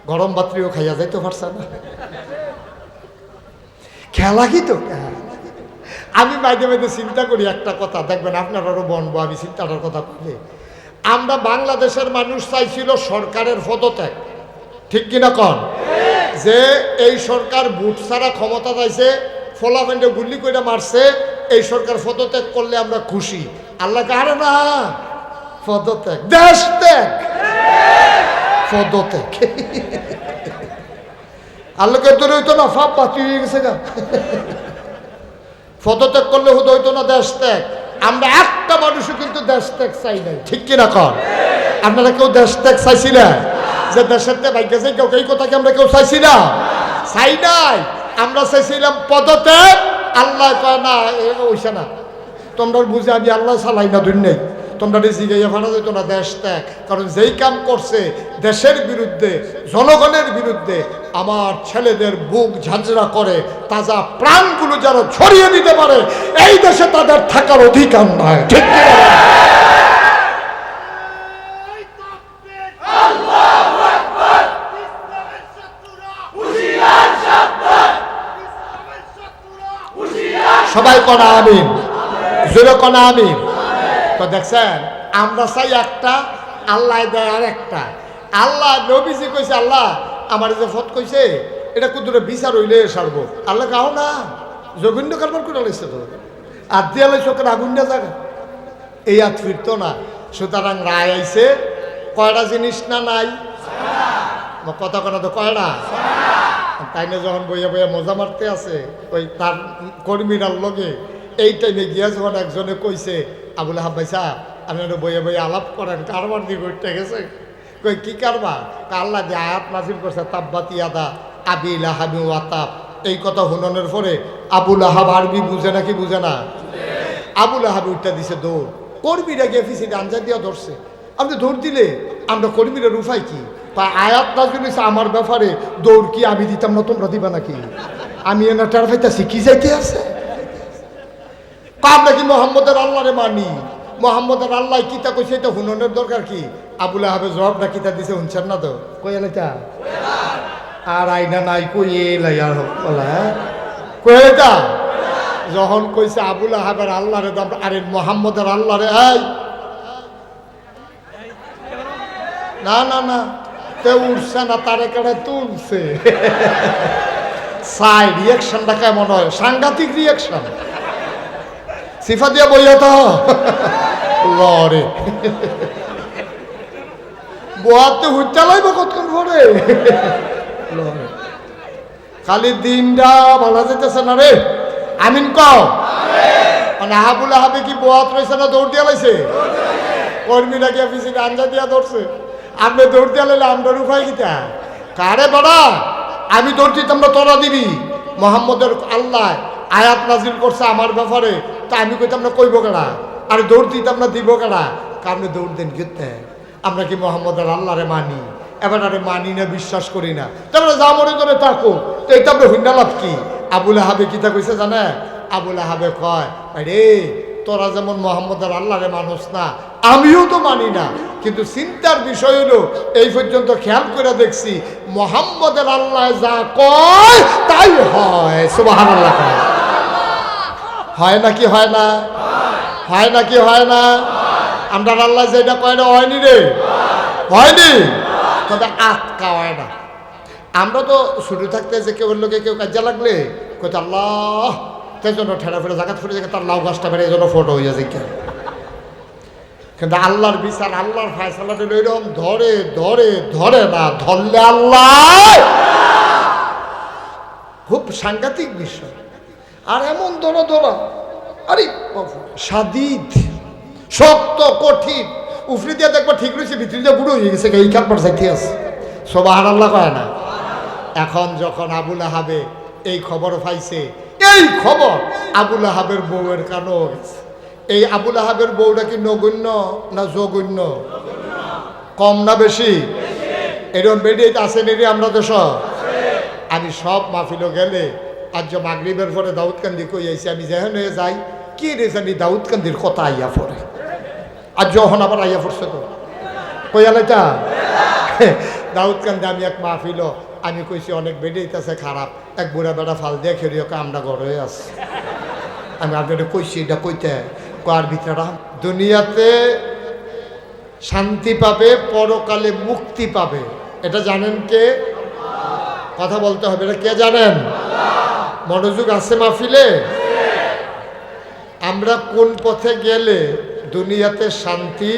গরম বাত্রিও খাইয়া যাইতে পারছে না। খেলা কি তো আমি মাঝে মাঝে চিন্তা করি একটা কথা, দেখবেন আপনারাও বনবো আমি চিন্তাটার কথা বলি। আমরা বাংলাদেশের মানুষ চাইছিল সরকারের পদত্যাগ, ঠিক কিনা কন? যে এই সরকার বুট ছাড়া ক্ষমতা চাইছে, ফলাফেন্ডে গুলি করে মারছে, এই সরকার পদত্যাগ করলে আমরা খুশি। আল্লাহ কারে না, পদত্যাগ, দেশ ত্যাগ, পদত্যাগ। আল্লাহকে তোর হইতো না, ফাপ বাতি হয়ে গেছে গা। পদত্যাগ করলে হইতো না দেশ ত্যাগ। আমরা একটা মানুষও কিন্তু দেশ ত্যাগ চাই নাই, ঠিক কিনা কর? আপনারা কেউ দেশ ত্যাগ চাইছিলেন? যে দেশের ত্যাগ ভাই গেছে কেউ, এই কথা কি আমরা কেউ চাইছি না? চাই নাই। আমরা চাইছিলাম পদত্যাগ। আল্লাহ কয় না, ওইসা না, তোমরা বুঝে আমি আল্লাহ চালাই না, দুই নেই, তোমরা জিগাইয়া ফানা যেত না দেশ ত্যাগ। কারণ যেই কাম করছে দেশের বিরুদ্ধে, জনগণের বিরুদ্ধে, আমার ছেলেদের বুক ঝাঁঝরা করে তাজা প্রাণগুলো যারা ছড়িয়ে দিতে পারে, এই দেশে তাদের থাকার অধিকার নয়, ঠিক কি? সবাই কনা আমিন, জোরে কনা আমিন। তো দেখছেন, আমরা চাই একটা, আল্লাহ দেয় আর একটা। আল্লাহ নবীজি কইছে, আল্লাহ আমার যে ফত কইছে এটা কুদুরে বিচার হইলে সারবো। আল্লাহ কাও না, জঘন্য কারবার করে লাগছে তো, আর দিয়ালে চোখের আগুন না জায়গা, এই আর ফিরতো না। সুতরাং রায় আইছে, কয়টা জিনিস না নাই কথা কথা তো কয়টা, তাই না? যখন বইয়া বইয়া মজা মারতে আছে ওই তার কর্মীরার লগে, এই টাইমে গিয়া যখন একজনে কইছে, আবুল আহাব ভাই সাহেব আপনি বইয়া বইয়া আলাপ করেন, কারবার দিয়ে উঠতে গেছে। কই কি কারবার? আল্লাহ যে আয়াত নাজিল করছে, তাব্বাতি আদা আবি লাহাবি ওয়াতাব, এই কথা হুননের পরে আবুল আহাব আরবি বুঝে নাকি বুঝে না, আবুল আহাব উঠটা দিছে দৌড়। কর্মীরা গিয়ে ফিসিতে আঞ্জা দিয়া ধরছে। আপনি দৌড় দিলে আমরা কর্মীরা রুফাই কি? আয়াত নাজিল হইছে আমার ব্যাপারে, দৌড় কি আমি দিতাম না, তোমরা দিবা নাকি? আমি এনা টের পাইতাছি কি যাইতে আছে। আমরা কি মোহাম্মদের আল্লাহরে মানি? মোহাম্মদের আল্লাহ কিতা কইছে এটা হুননের দরকার কি? আবুল আহাবের জবাবটা কিতা দিছে শুনছেন না তো? কই এলাইতা আর আইনা নাই, কই এলাই আর কই এটা যখন কইছে আবুল আহাবের আল্লাহরে, আরে মোহাম্মদের আল্লাহরে, এই না না না, তে উঠছে না, তারে কেড়ে তুলছে। সাই রিয়াকশনটা কেমন হয়? সাংঘাতিক রিয়াকশন। সিফা দিয়া বইয়া তো লরে বোয়াতে হুচ্চা লাইব কতক্ষণ পরে, খালি দিনটা ভালো যেতেছে না রে। আমিন কও। মানে আবুল আহাবে কি বোয়াত রয়েছে না দৌড় দিয়া লাইছে? কর্মীরা গিয়া পিছিয়ে আঞ্জা দিয়া ধরছে। আপনি দৌড় দিয়া লাইলে আমরা উপায় কিতা? কারে বড়া আমি দৌড় দিতাম না, তোরা দিবি। মোহাম্মদের আল্লাহ আয়াত নাজিল করছে আমার ব্যাপারে, তা আমি কইতাম না কইব কেডা? আর দৌড় দিতাম না দিব কেডা? কারণে দৌড় দেন গেতে। আমরা কি মোহাম্মদের আল্লাহরে মানি? এবার আরে মানি না, বিশ্বাস করি না, তারপরে যা মনে করে থাকো। তো এইটা আপনি হইনা লাভ কি? আবুল আহাবে কিতা কইছে জানে? আবুল আহাবে কয়, আরে তোরা যেমন মোহাম্মদের আল্লাহরে মানুষ না, আমিও তো মানি না, কিন্তু চিন্তার বিষয় হলো এই পর্যন্ত খেয়াল করে দেখছি মোহাম্মদের আল্লাহ যা কয় তাই হয়। সুবহানাল্লাহ। হয় নাকি হয় না? হয় নাকি হয় না? আমরা আল্লাহ যেটা কয় না হয়নি রে, হয়নি, তবে আটকা হয় না। আমরা তো শুরু থাকতে যে কেউ লোকে কেউ কাজে লাগলে কত আল্লাহ, তাই জন্য ঠেলা ফেলে জায়গা ফুটে যায়, তার লাউ গাছটা বেড়ে এই জন্য ফটো হয়ে যায়। কিন্তু আল্লাহর বিচার, আল্লাহর ফায়সালাটা এরকম ধরে ধরে ধরে না, ধরলে আল্লাহ খুব সাংঘাতিক বিষয়। আর এমন ধরা ধরা, আরে সাদিদ, শক্ত কঠিন, উফরি দিয়ে দেখবো ঠিক রয়েছে, ভিতরে দিয়ে বুড়ো হয়ে গেছে, এই কাপড় চাইতে আছে। সুবহানাল্লাহ কয় না? এখন যখন আবুল আহাবে এই খবর পাইছে, এই খবর আবুল আহাবের বউয়ের কানও গেছে। এই আবুল আহাবের বউটা কি নগণ্য না জঘন্য? কম না বেশি? এরকম বেরিয়ে আসেন এর আমরা দেশ। আমি সব মাহফিল গেলে আজ যে মাগরিবের পরে দাউদকান্দি কই আইছি, আমি যেখানে যাই কি রে জানি দাউদকান্দির কথা আইয়া পড়ে। আর যখন আবার আইয়া পড়ছে তো কই আলাইতা দাউদকান্দে আমি এক মাহফিল, আমি কইছি অনেক বেড়েইতেছে খারাপ, এক বুড়া বেড়া ফাল দিয়ে খেলিও আমরা ঘরে আছি। আমি আপনাকে কইছি এটা কইতে কার ভিতরে দুনিয়াতে শান্তি পাবে, পরকালে মুক্তি পাবে, এটা জানেন কে? কথা বলতে হবে, এটা কে জানেন? মনোযোগ আছে মাহফিলে? আমরা কোন পথে গেলে দুনিয়াতে শান্তি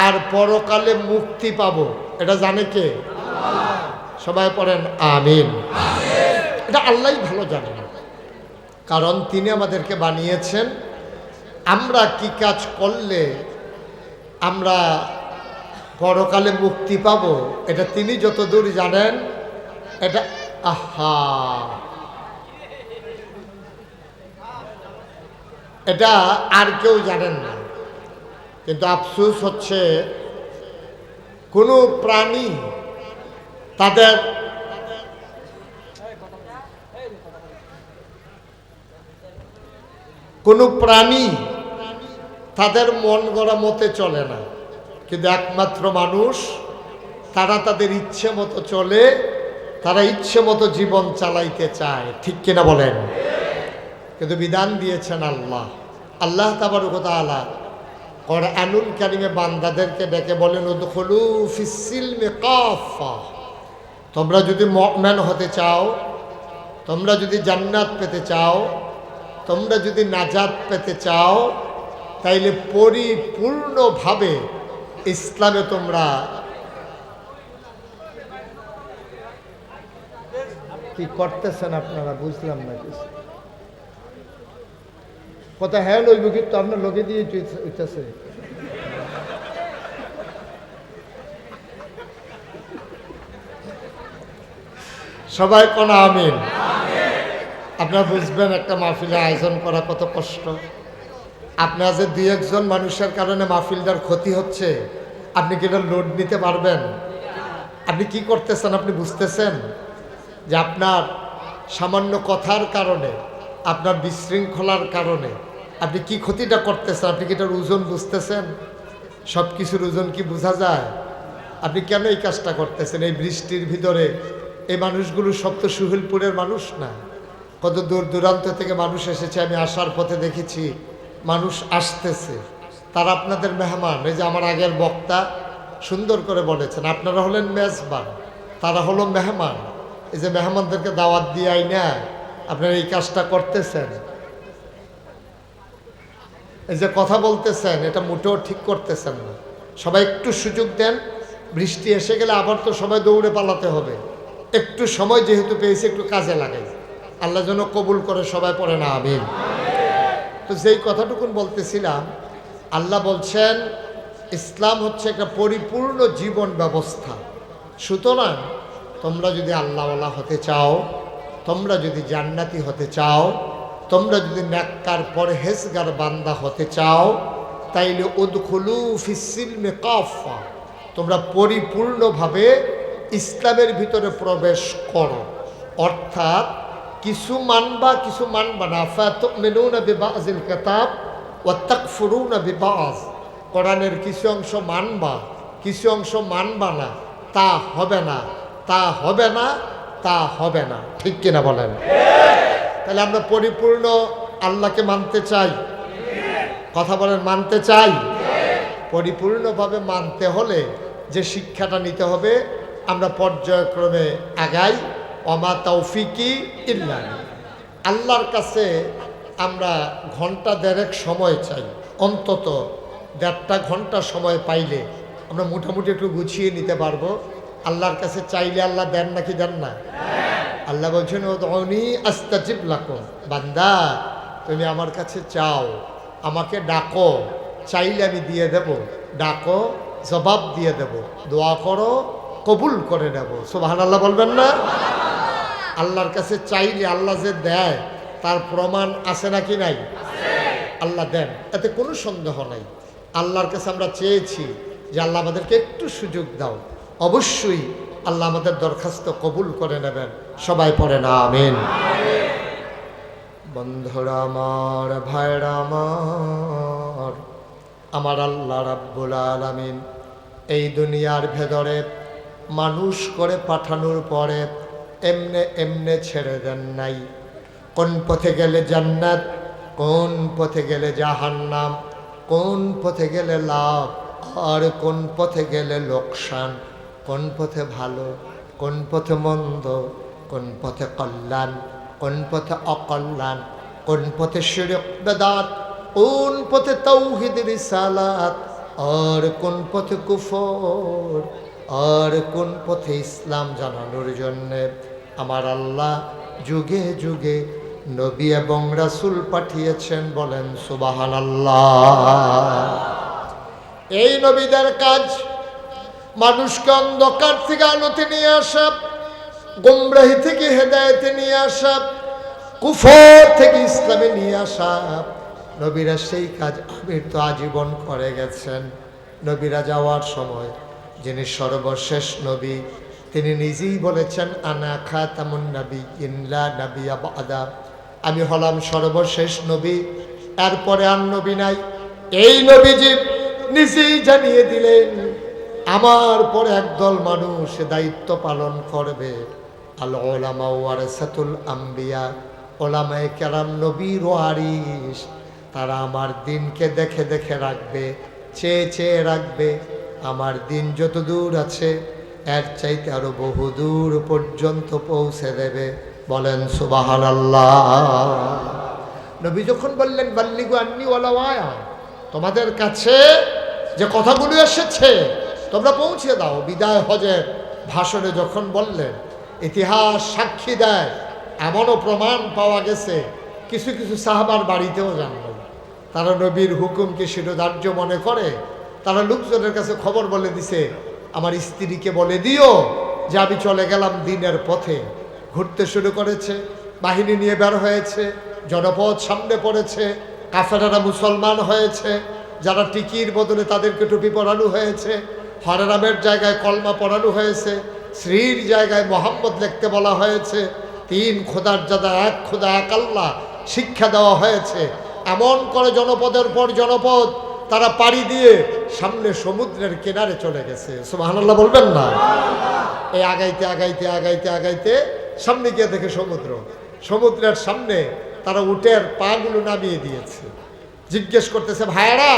আর পরকালে মুক্তি পাবো এটা জানে কে? সবাই পড়েন আমিন। এটা আল্লাহই ভালো জানেন, কারণ তিনি আমাদেরকে বানিয়েছেন। আমরা কি কাজ করলে আমরা পরকালে মুক্তি পাবো এটা তিনি যতদূর জানেন। এটা এটা আর কেউ জানেন না। কিন্তু আফসোস হচ্ছে কোনো প্রাণী তাদের মন গড়া মতে চলে না, কিন্তু একমাত্র মানুষ তারা তাদের ইচ্ছে মতো চলে, তারা ইচ্ছে মতো জীবন চালাইতে চায়, ঠিক কিনা বলেন? কিন্তু বিধান দিয়েছেন আল্লাহ। আল্লাহ তাবারক ওয়া তাআলা কুরআনুল কারীমে বান্দাদেরকে ডেকে বলেন উদখুলু ফিস-সিলমি কাফা। তোমরা যদি মুমিন হতে চাও, তোমরা যদি জান্নাত পেতে চাও, তোমরা যদি নাজাত পেতে চাও, তাইলে পরিপূর্ণভাবে ইসলামে তোমরা কি করতেছেন আপনারা বুঝলাম না কিছু কথা। হ্যাঁ লইব কিন্তু আপনার লোকে দিয়ে উঠতেছে। সবাই কোন আমিন। আপনারা বুঝবেন একটা মাহফিলে আয়োজন করা কত কষ্ট। আপনার যে দুই একজন মানুষের কারণে মাহফিলটার ক্ষতি হচ্ছে, আপনি কি এটা লোড নিতে পারবেন? আপনি কি করতেছেন আপনি বুঝতেছেন যে আপনার সামান্য কথার কারণে, আপনার বিশৃঙ্খলার কারণে আপনি কি ক্ষতিটা করতেছেন? আপনি কি এটার ওজন বুঝতেছেন? সব কিছুর ওজন কি বোঝা যায়? আপনি কেন এই কাজটা করতেছেন এই বৃষ্টির ভিতরে? এই মানুষগুলো সব তো সুহেলপুরের মানুষ না, কত দূর দূরান্ত থেকে মানুষ এসেছে। আমি আসার পথে দেখেছি মানুষ আসতেছে, তারা আপনাদের মেহমান। এই যে আমার আগের বক্তা সুন্দর করে বলেছেন, আপনারা হলেন মেজবান, তারা হলো মেহমান। এই যে মেহমানদেরকে দাওয়াত দিয়ে আইনা আপনারা এই কাজটা করতেছেন, এই যে কথা বলতেছেন, এটা মোটেও ঠিক করতেছেন না। সবাই একটু সুযোগ দেন, বৃষ্টি এসে গেলে আবার তো সবাই দৌড়ে পালাতে হবে। একটু সময় যেহেতু পেয়েছি একটু কাজে লাগাই, আল্লাহ যেন কবুল করে। সবাই পড়ে না আমিন। তো যেই কথাটুকুন বলতেছিলাম, আল্লাহ বলছেন ইসলাম হচ্ছে একটা পরিপূর্ণ জীবন ব্যবস্থা। সুতরাং তোমরা যদি আল্লাহওয়ালা হতে চাও, তোমরা যদি জান্নাতি হতে চাও, তোমরা যদি নেককার পরহেজগার বান্দা হতে চাও, তাইলে উদখুলু ফিস-সিলমি কাফা, তোমরা পরিপূর্ণভাবে ইসলামের ভিতরে প্রবেশ করো। অর্থাৎ কিছু মানবা কিছু মানবা না। ফাতুমিনুনা বিবাযিল কিতাব ওয়া তাকফুরুনা বিবায, কোরআনের কিছু অংশ মানবা কিছু অংশ মানবা না, তা হবে না, তা হবে না, তা হবে না, ঠিক কিনা বলেন? তাহলে আমরা পরিপূর্ণ আল্লাহকে মানতে চাই, কথা বলেন মানতে চাই। পরিপূর্ণভাবে মানতে হলে যে শিক্ষাটা নিতে হবে, আমরা পর্যায়ক্রমে আগাই। ওমা তৌফিকি ইল্লা আল্লাহর কাছে আমরা ঘন্টা দেড়েক সময় চাই, অন্তত 1.5 ঘন্টা সময় পাইলে আমরা মোটামুটি একটু গুছিয়ে নিতে পারবো। আল্লাহর কাছে চাইলে আল্লাহ দেন নাকি দেন না? আল্লাহ বলছেন উদউনি আস্তাজিব লাকুম, বান্দা তুমি আমার কাছে চাও, আমাকে ডাকো, চাইলে আমি দিয়ে দেব, ডাকো জবাব দিয়ে দেব, দোয়া করো কবুল করে নেব। সুবহানাল্লাহ বলবেন না? আল্লাহর কাছে চাইলে আল্লাহ যে দেয় তার প্রমাণ আছে নাকি নাই? আল্লাহ দেন, এতে কোনো সন্দেহ নাই। আল্লাহর কাছে আমরা চেয়েছি যে আল্লাহ আমাদেরকে একটু সুযোগ দাও, অবশ্যই আল্লাহ আমাদের দরখাস্ত কবুল করে নেবেন। সবাই পড়েন আমিন। বন্ধুরা আমার, ভাইরা আমার, আমার আল্লাহ রাব্বুল আলামিন এই দুনিয়ার ভেতরে মানুষ করে পাঠানোর পরে এমনে এমনে ছেড়ে দেন নাই। কোন পথে গেলে জান্নাত, কোন পথে গেলে জাহান্নাম, কোন পথে গেলে লাভ আর কোন পথে গেলে লোকসান, কোন পথে ভালো, কোন পথে মন্দ, কোন পথে কল্যাণ, কোন পথে অকল্যাণ, কোন পথে শিরক বেদাত, কোন পথে তাওহীদ রিসালাত, আর কোন পথে কুফর, আর কোন পথে ইসলাম জানানোর জন্যে আমার আল্লাহ যুগে যুগে নবী এবং রাসূল পাঠিয়েছেন। বলেন সুবহানাল্লাহ। এই নবীদের কাজ মানুষকে অন্ধকার থেকে আলোতে নিয়ে আসা, গুমরাহি থেকে হেদায়েতে নিয়ে আসা, কুফর থেকে ইসলামে নিয়ে আসা। নবীরা সেই কাজ আমির তো আজীবন করে গেছেন। নবীরা যাওয়ার সময় যিনি সর্বশেষ নবী তিনি নিজেই বলেছেন, আনা খাতামুন নাবিয়্যিন লা নাবিয়্যা বা'দা, আমি হলাম সর্বশেষ নবী, এরপরে আর নবী নাই। এই নবীজি নিজেই জানিয়ে দিলেন আমার পরে একদল মানুষ দায়িত্ব পালন করবে। আল উলামা ওয়ারাসাতুল আম্বিয়া, ওলামায়ে কেরাম নবীর ওয়ারিস, তারা আমার দিনকে দেখে দেখে রাখবে, চেয়ে চেয়ে রাখবে। আমার দিন যত দূর আছে এর চাইতে আরো বহু দূর পর্যন্ত পৌঁছে দেবে। বলেন সুবহানাল্লাহ। নবী যখন বললেন বাল্লিগু আন্নি ওয়ালাউ আয়া, তোমাদের কাছে যে কথাগুলো এসেছে তোমরা পৌঁছে দাও। বিদায় হজের ভাষণে যখন বললেন, ইতিহাস সাক্ষী দেয়, এমনও প্রমাণ পাওয়া গেছে কিছু কিছু সাহাবার বাড়িতেও যান নাই। তারা নবীর হুকুমকে শিরোধার্য মনে করে তারা লোকজনের কাছে খবর বলে দিছে, আমার স্ত্রীকে বলে দিও যে আমি চলে গেলাম দিনের পথে। ঘুরতে শুরু করেছে, বাহিনী নিয়ে বের হয়েছে, জনপদ সামনে পড়েছে, কাফেরারা মুসলমান হয়েছে, যারা টিকির বদলে তাদেরকে টুপি পরানো হয়েছে, হরেরামের জায়গায় কলমা পরানো হয়েছে, শ্রীর জায়গায় মোহাম্মদ লিখতে বলা হয়েছে, 3 খোদার জাদা এক খোদা এক আল্লাহ শিক্ষা দেওয়া হয়েছে। এমন করে জনপদের পর জনপদ তারা পাড়ি দিয়ে সামনে সমুদ্রের কিনারে চলে গেছে। সুবহানাল্লাহ বলবেন না? এই আগাইতে আগাইতে আগাইতে আগাইতে সামনে গিয়ে দেখে সমুদ্র, সমুদ্রের সামনে তারা উটের পাগুলো নামিয়ে দিয়েছে। জিজ্ঞেস করতেছে, ভাইয়ারা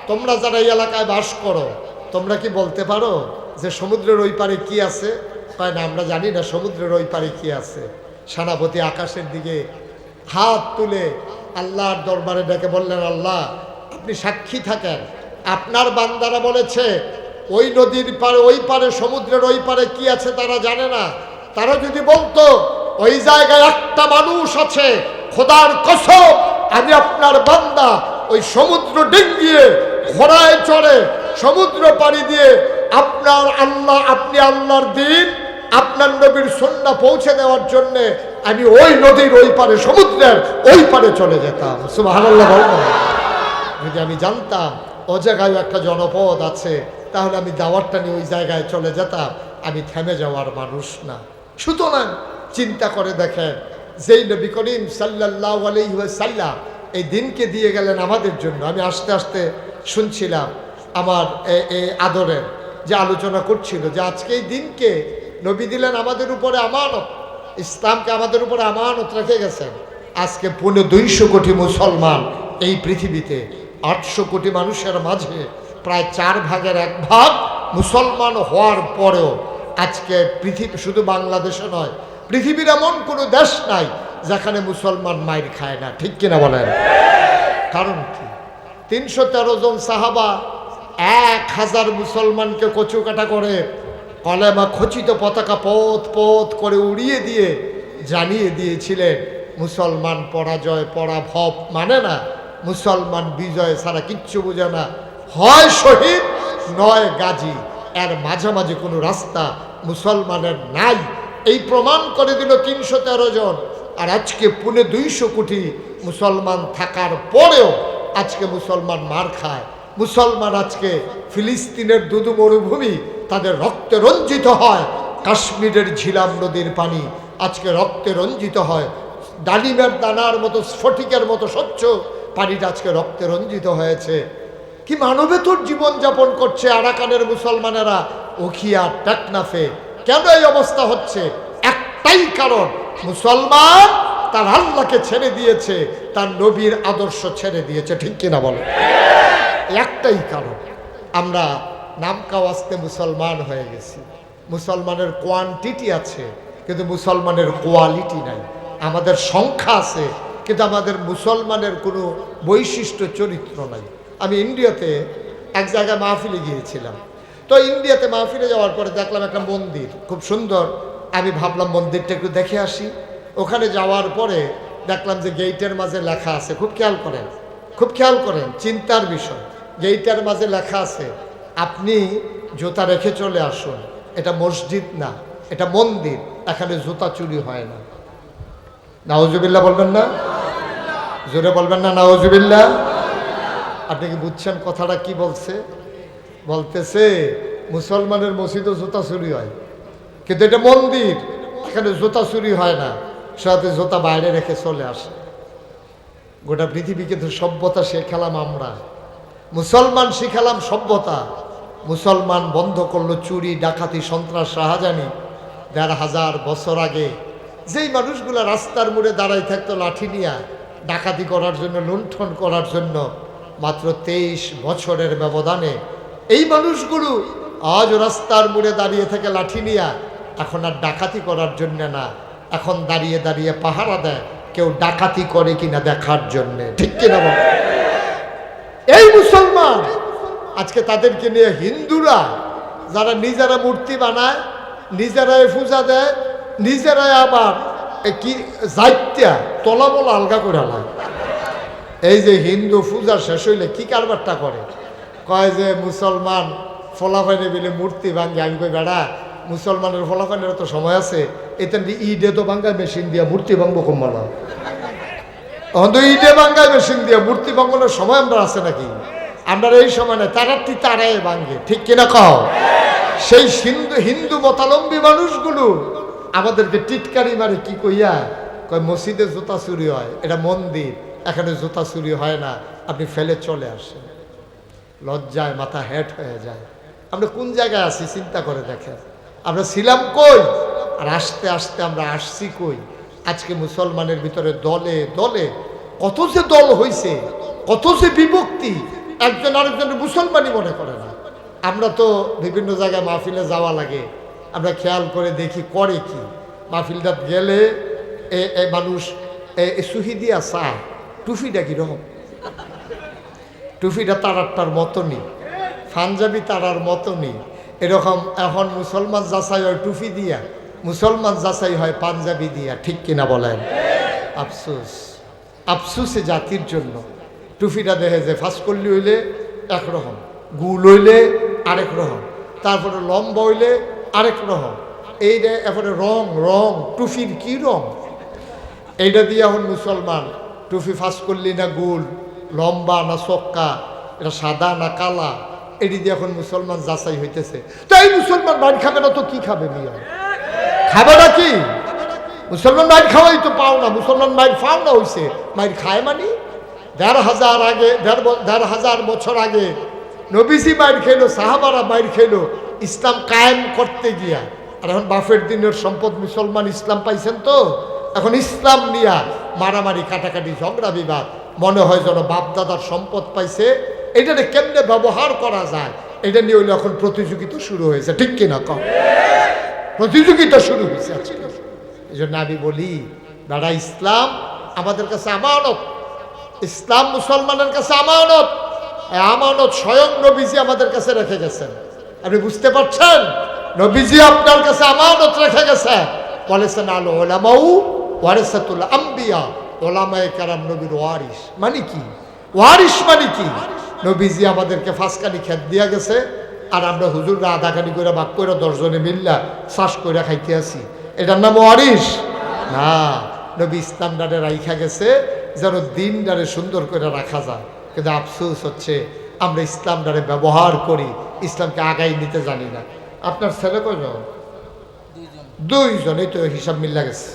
তোমরা যারা এই এলাকায় বাস করো তোমরা কি বলতে পারো যে সমুদ্রের ওই পারে কি আছে? কয় না, আমরা জানি না সমুদ্রের ওই পারে কি আছে। সেনাপতি আকাশের দিকে হাত তুলে আল্লাহর দরবারে ডেকে বললেন, আল্লাহ আপনি সাক্ষী থাকেন, আপনার বান্দারা বলেছে ওই নদীর পারে ওই পারে সমুদ্রের ওই পারে কি আছে তারা জানে না। তারা যদি বলতো ওই জায়গায় একটা মানুষ আছে, খোদার কসম আমি আপনার বান্দা ওই সমুদ্র ডিঙ্গিয়ে ঘোড়ায় চড়ে সমুদ্র পাড়ি দিয়ে আপনার আল্লাহ আপনি আল্লাহর দিন আপনার নবীর সুন্নাহ পৌঁছে দেওয়ার জন্য আমি ওই নদীর ওই পারে সমুদ্রের ওই পারে চলে যেতাম। সুবহানাল্লাহ বলবেন? যদি আমি জানতাম ও জায়গায় একটা জনপদ আছে তাহলে আমি দাওয়াতটা নিয়ে ওই জায়গায় চলে যেতাম। আমি থেমে যাওয়ার মানুষ না। সুতরাং চিন্তা করে দেখেন, যেই নবী করিম সাল্লাল্লাহু আলাইহি ওয়াসাল্লাম এই দিনকে দিয়ে গেলেন আমাদের জন্য। আমি আস্তে আস্তে শুনছিলাম আমার এই আদরের যে আলোচনা করছিল যে আজকে এই দিনকে নবী দিলেন আমাদের উপরে আমানত, ইসলামকে আমাদের উপরে আমানত রেখে গেছেন। আজকে 250 কোটি মুসলমান এই পৃথিবীতে, 800 কোটি মানুষের মাঝে প্রায় 4 ভাগের 1 ভাগ মুসলমান হওয়ার পরেও আজকে পৃথিবী, শুধু বাংলাদেশে নয়, পৃথিবীর এমন কোনো দেশ নাই যেখানে মুসলমান মাইর খায় না। ঠিক কিনা বলেন? কারণ কি? 313 জন সাহাবা 1000 মুসলমানকে কচুকাটা করে কলেমা খচিত পতাকা পথ পথ করে উড়িয়ে দিয়ে জানিয়ে দিয়েছিলেন মুসলমান পরাজয় পরাভব মানে না, মুসলমান বিজয় ছাড়া কিচ্ছু বোঝে না, হয় শহীদ নয় গাজী, এর মাঝামাঝি কোনো রাস্তা মুসলমানের নাই। এই প্রমাণ করে দিল 313 জন। আর আজকে 250 কোটি মুসলমান থাকার পরেও আজকে মুসলমান মার খায়। মুসলমান আজকে ফিলিস্তিনের দুদু মরুভূমি তাদের রক্তে রঞ্জিত হয়, কাশ্মীরের ঝিলাম নদীর পানি আজকে রক্তে রঞ্জিত হয়, ডালিমের দানার মতো স্ফটিকের মতো স্বচ্ছ পানিটা আজকে রক্তে রঞ্জিত হয়েছে। কি মানবেতর জীবনযাপন করছে আরাকানের মুসলমানেরা, উখিয়া টেকনাফে কেন এই অবস্থা হচ্ছে? একটাই কারণ, মুসলমান তার আল্লাহকে ছেড়ে দিয়েছে, তার নবীর আদর্শ ছেড়ে দিয়েছে। ঠিক কিনা বলো? একটাই কারণ। আমরা নাম কাওয়াজতে মুসলমান হয়ে গেছি। মুসলমানের কোয়ান্টিটি আছে কিন্তু মুসলমানের কোয়ালিটি নাই। আমাদের সংখ্যা আছে কিন্তু আমাদের মুসলমানের কোনো বৈশিষ্ট্য চরিত্র নাই। আমি ইন্ডিয়াতে এক জায়গায় মাহফিলে গিয়েছিলাম। তো ইন্ডিয়াতে মাহফিলে যাওয়ার পরে দেখলাম একটা মন্দির খুব সুন্দর। আমি ভাবলাম মন্দিরটা একটু দেখে আসি। ওখানে যাওয়ার পরে দেখলাম যে গেইটের মাঝে লেখা আছে, খুব খেয়াল করেন, খুব খেয়াল করেন, চিন্তার বিষয়। গেইটের মাঝে লেখা আছে, আপনি জুতা রেখে চলে আসুন। এটা মসজিদ না, এটা মন্দির, এখানে জুতা চুরি হয় না। নাউজুবিল্লাহ বলবেন না? জোরে বলবেন না নাউজুবিল্লাহ? আপনি কি বুঝছেন কথাটা কি বলছে? বলতেছে মুসলমানের মসজিদে জুতা চুরি হয় কিন্তু এটা মন্দির, এখানে জুতা চুরি হয় না, সাথে জুতা বাইরে রেখে চলে আসে। গোটা পৃথিবীকে তো সভ্যতা শেখালাম আমরা, মুসলমান শিখালাম সভ্যতা। মুসলমান বন্ধ করলো চুরি, ডাকাতি, সন্ত্রাস, শাহজানি। ১,৫০০ বছর আগে যেই মানুষগুলো রাস্তার মোড়ে দাঁড়াই থাকতো লাঠি নিয়ে ডাকাতি করার জন্য, লুণ্ঠন করার জন্য, মাত্র ২৩ বছরের ব্যবধানে এই মানুষগুলো আজ রাস্তার মোড়ে দাঁড়িয়ে থেকে লাঠি নিয়ে এখন আর ডাকাতি করার জন্য না, এখন দাঁড়িয়ে দাঁড়িয়ে পাহারা দেয় কেউ ডাকাতি করে কিনা দেখার জন্যে। ঠিক কিনা বল? এই মুসলমান আজকে তাদেরকে নিয়ে হিন্দুরা যারা নিজেরা মূর্তি বানায়, নিজেরাই পূজা দেয়, নিজেরাই আবার কি যাইত্যা তলাবলা আলগা করে হয়। এই যে হিন্দু পূজা শেষ হইলে কি কারবারটা করে, কয় যে মুসলমান ফলাফাইনে বিলে মূর্তি ভাঙ্গে। আমি কই বেড়া, মুসলমানের ফলাফাইনের তো সময় আছে, এতে ঈদে তো ভাঙ্গায় মেশিন দিয়া মূর্তি ভাঙবো কম্বালা। তখন তো ঈদে ভাঙ্গায় মেশিন দিয়া মূর্তি ভাঙানোর সময় আমরা আছে নাকি? আমরা এই সময় না, তারাটি তারাই ভাঙ্গে। ঠিক কিনা কও? সেই হিন্দু মতালম্বী মানুষগুলো আমাদেরকে টিটকারি মারে কি কইয়া, কয় মসজিদে জুতা চুরি হয়, এটা মন্দির, এখানে জুতা চুরি হয় না, আপনি ফেলে চলে আসেন। লজ্জায় মাথা হেট হয়ে যায়। আমরা কোন জায়গায় আছি চিন্তা করে দেখেন। আমরা ছিলাম কই আর আস্তে আস্তে আমরা আসছি কই। আজকে মুসলমানের ভিতরে দলে দলে কত যে দল হইছে, কত যে বিভক্তি, একজন আরেকজনের মুসলমানই মনে করে না। আমরা তো বিভিন্ন জায়গায় মাহফিলে যাওয়া লাগে, আমরা খেয়াল করে দেখি করে কি। মাহফিলটা গেলে মানুষ সুহিদিয়া চা, টুফিটা কীরকম, টুফিটা তারারটার মতনই, পাঞ্জাবি তারার মতনই, এরকম। এখন মুসলমান যাচাই হয় টুফি দিয়া, মুসলমান যাচাই হয় পাঞ্জাবি দিয়া। ঠিক কিনা বলেন? আফসোস, আফসোসে জাতির জন্য। টুফিটা দেখে যে ফাঁসকল্লি হইলে একরকম, গুল হইলে আরেক রকম, তারপরে লম্বা হইলে আরেক রকম। এইটা এরপরে রং রং, টুফির কি রং? এইটা দিয়ে এখন মুসলমান টুফি ফাঁসকল্লি না গুল, লম্বা না চক্কা, এটা সাদা না কালা, এটি দিয়ে এখন মুসলমান যাচাই হইতেছে। তো এই মুসলমান মাইর খাবে না তো কি খাবে? মিয়া খাবে না কি? মুসলমান মাইর খাওয়াই তো পাও না, মুসলমান মাইর পাও না হইছে, মাইর খায় মানে ১,৫০০ বছর আগে নবীজি মাইর খেলো, সাহাবারা মাইর খেলো ইসলাম কায়েম করতে গিয়া। আর এখন বাফের দিনের সম্পদ মুসলমান ইসলাম পাইছেন, তো এখন ইসলাম নিয়া মারামারি, কাটাকাটি, ঝগড়া বিবাদ। মনে হয় যেন বাপদাদার সম্পদ পাইছে, এটাকে কেমনে ব্যবহার করা যায় এটা নিয়ে হইলে এখন প্রতিযোগিতা শুরু হয়েছে। ঠিক কিনা কম? প্রতিযোগিতা শুরু হয়েছে আজকে। এই জন্য আমি বলি, দাদা ইসলাম আমাদের কাছে আমানত, ইসলাম মুসলমানের কাছে আমানত। আমানত স্বয়ং নবীজি আমাদের কাছে রেখে গেছেন। আপনি বুঝতে পারছেন? নবীজি আপনার কাছে আমানত রেখে গেছে। বলেছেন আল ওলামাউ ওয়ারিসাতুল আম্বিয়া, ওলামায়ে কেরাম নবীর ওয়ারিস। মানে কি ওয়ারিস? মানে কি? নবীজি আমাদেরকে ফাঁসকানি খেত দিয়া গেছে, আর আমরা হুজুররা আধাখানি করে ভাগ করে 10 জনে মিল্লা চাষ করে খাইতে আসি, এটার নাম ওয়ারিস না। নবী ইসলাম ডারে রাইখা গেছে যেন দিন ডারে সুন্দর করে রাখা যায়। কিন্তু আফসোস হচ্ছে আমরা ইসলাম ডারে ব্যবহার করি, ইসলামকে আগাই নিতে জানি না। আপনার ছেলে কয়জন? 2 জন। এই তো হিসাব মিল্লা গেছে।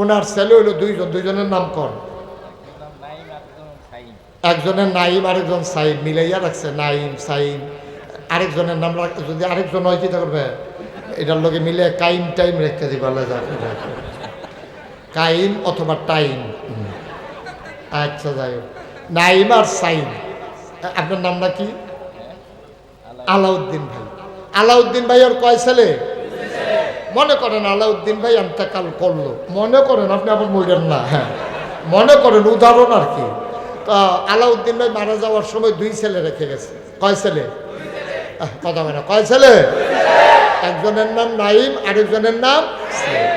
ওনার ছেলে হইল 2 জন। 2 জনের নাম কর। একজনের নাইম, আরেকজন সাইম, মিলাইয়া রাখছে নাইম সাইম। আরেকজনের নাম যদি আরেকজন হয় কি করবে এটার লোকে মিলে কাইম টাইম রেখে দিবে কাইম অথবা টাইম। আচ্ছা যাই হোক, নাইম আর সাইম। আপনার নামটা কি? আলাউদ্দিন ভাই। আলাউদ্দিন ভাই ওর কয় ছেলে? মনে করেন আলাউদ্দিন ভাই এন্তেকাল করলো, মনে করেন, আপনি আবার বললেন না, হ্যাঁ মনে করেন, উদাহরণ আর কি। তা আলাউদ্দিন ভাই মারা যাওয়ার সময় 2 ছেলে রেখে গেছে। কয় ছেলে? কথা বলে কয় ছেলে? একজনের নাম নাইম, আরেকজনের নাম সাইম।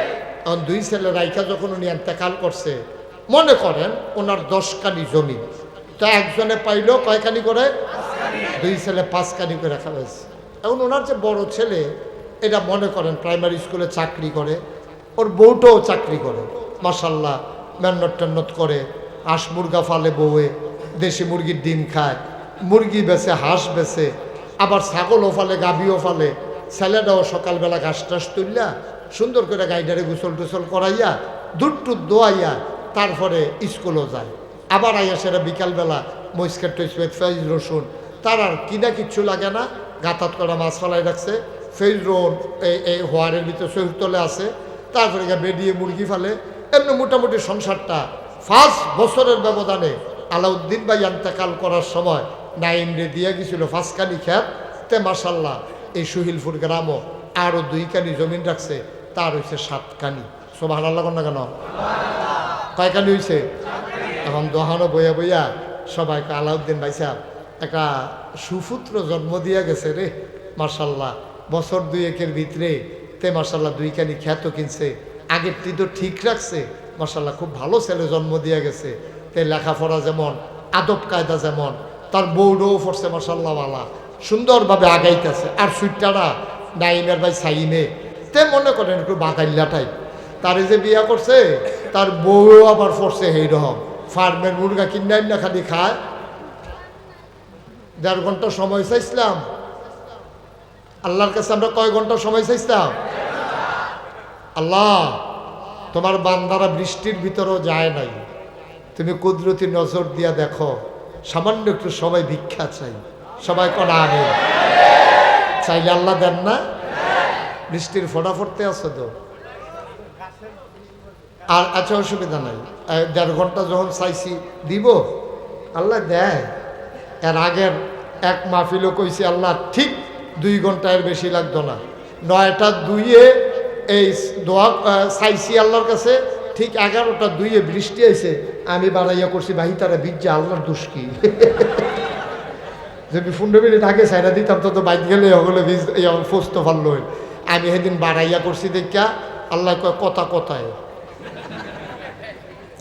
2 ছেলে রাইখা যখন উনি এন্তেকাল করছে, মনে করেন ওনার 10 কানি জমি, তো একজনে পাইলো কয়খানি করে? 2 ছেলে 5 কানি করে রাখা হয়েছে। এখন ওনার যে বড় ছেলে, এটা মনে করেন প্রাইমারি স্কুলে চাকরি করে, ওর বউটাও চাকরি করে, মাশাল্লাহ মেহনত টেন্নত করে, হাঁস মুরগা ফালে বউয়ে, দেশি মুরগির ডিম খায়, মুরগি বেচে, হাঁস বেচে, আবার ছাগলও ফালে, গাভীও ফালে। ছেলেটাও সকালবেলা ঘাস টাস তুললা সুন্দর করে গাইডারে গোসল টোসল করাইয়া দুধ টুধ দোয়াইয়া তারপরে স্কুলও যায়। আবার আইয়া সেটা বিকালবেলা মস্কেট টস্কেট, ফেজ রসুন, তার আর কিনা কিচ্ছু লাগে না, গাতাত করা মাছ ফালাই রাখছে, ফেজ রোন এই হোয়ারের ভিতরে সহিতলে আছে, তারপরে বেডিয়ে মুরগি ফালে। এমনি মোটামুটি সংসারটা 5 বছরের ব্যবধানে আলাউদ্দিন ভাই ইন্তেকাল করার সময় নাইম রে দিয়ে গেছিল 5 কানি খেত। তে মাশাল্লাহ এই সুহিলপুর গ্রামও আরও 2 কানি জমিন রাখছে, তার হয়েছে 7 কানি। সুবহানাল্লাহ না কেন? কয় কানি হয়েছে? এখন দোহানো বইয়া বইয়া সবাইকে আলাউদ্দিন ভাই সাহেব একটা সুপুত্র জন্ম দিয়ে গেছে রে, মাশাল্লাহ বছর 2-1 ভিতরে তে মাশাল্লাহ 2 কানি খ্যাত কিনছে, আগেরটি তো ঠিক রাখছে, মাশাল্লাহ খুব ভালো ছেলে জন্ম দিয়ে গেছে। তে লেখাপড়া যেমন, আদব কায়দা যেমন, তার বউডও পড়ছে মাশাল্লাহ বালা, সুন্দরভাবে আগাইতেছে। আর সুইটারা নাইমের ভাই সাইমে তে মনে করেন একটু বাতাইল্লা টাইপ, তারে যে বিয়া করছে তার বউ আবার পড়ছে এই রকম, ফার্মের মুরগা কিনাই না খালি খায়। 1.5 ঘন্টা সময় চাইছিলাম আল্লাহর কাছে, আমরা কয় ঘন্টা সময় চাইছিলাম? আল্লাহ তোমার বান্দারা বৃষ্টির ভিতরেও যায় নাই, তুমি কুদরতি নজর দিয়া দেখো, সামান্য একটু সময় ভিক্ষা চাই। সবাই কোন আমি চাইলে আল্লাহ দেন না? বৃষ্টির ফোঁটা পড়তে আসো তো, আর আচ্ছা অসুবিধা নাই, 1.5 ঘন্টা যখন চাইছি দিব, আল্লাহ দেয়। এর আগের এক মাহফিলও কইছি আল্লাহ ঠিক 2 ঘন্টার বেশি লাগতো না, 9টা 2-এ এই দোয়া চাইছি আল্লাহর কাছে, ঠিক 11টা 2-এ বৃষ্টি আইছে, আমি বাড়াইয়া করছি ভাই তারা বিজ্জা আল্লাহর দোষ কি? যদি 15 মিনিট আগে সাইরা দিতাম তো বাইক গেলে ওগুলো ফস্ত ফাললো। আমি সেদিন বাড়াইয়া করছি দেখা আল্লাহ কয় কথা কথায়,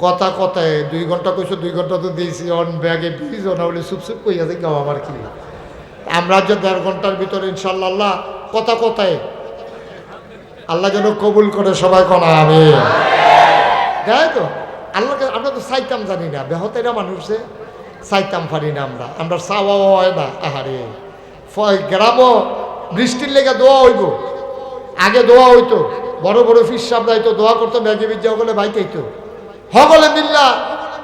কথা কথায় 2 ঘন্টা কইছো, 2 ঘন্টা তো দিয়েছি, অন ব্যাগে ভিজ না বলে চুপচুপ কইয়া যে গাও আমার কি। আমরা যে 1.5 ঘন্টার ভিতরে ইনশাল্লাহ আল্লাহ কথা কথায় আল্লাহ যেন কবুল করে, সবাই কোনা আমি দেয় তো আল্লাহকে। আমরা তো চাইতাম জানি না, বেহতেরা মানুষে চাইতাম পারি না, আমরা চাওয়া হয় না। আহারে গ্রামও বৃষ্টির লেগে দোয়া হইব, আগে দোয়া হইতো, বড় বড় ফিস সাহেব যাইতো দোয়া করতো, ম্যাগি বিজ্জা হলে বাইতেইতো, হগলে মিল্লা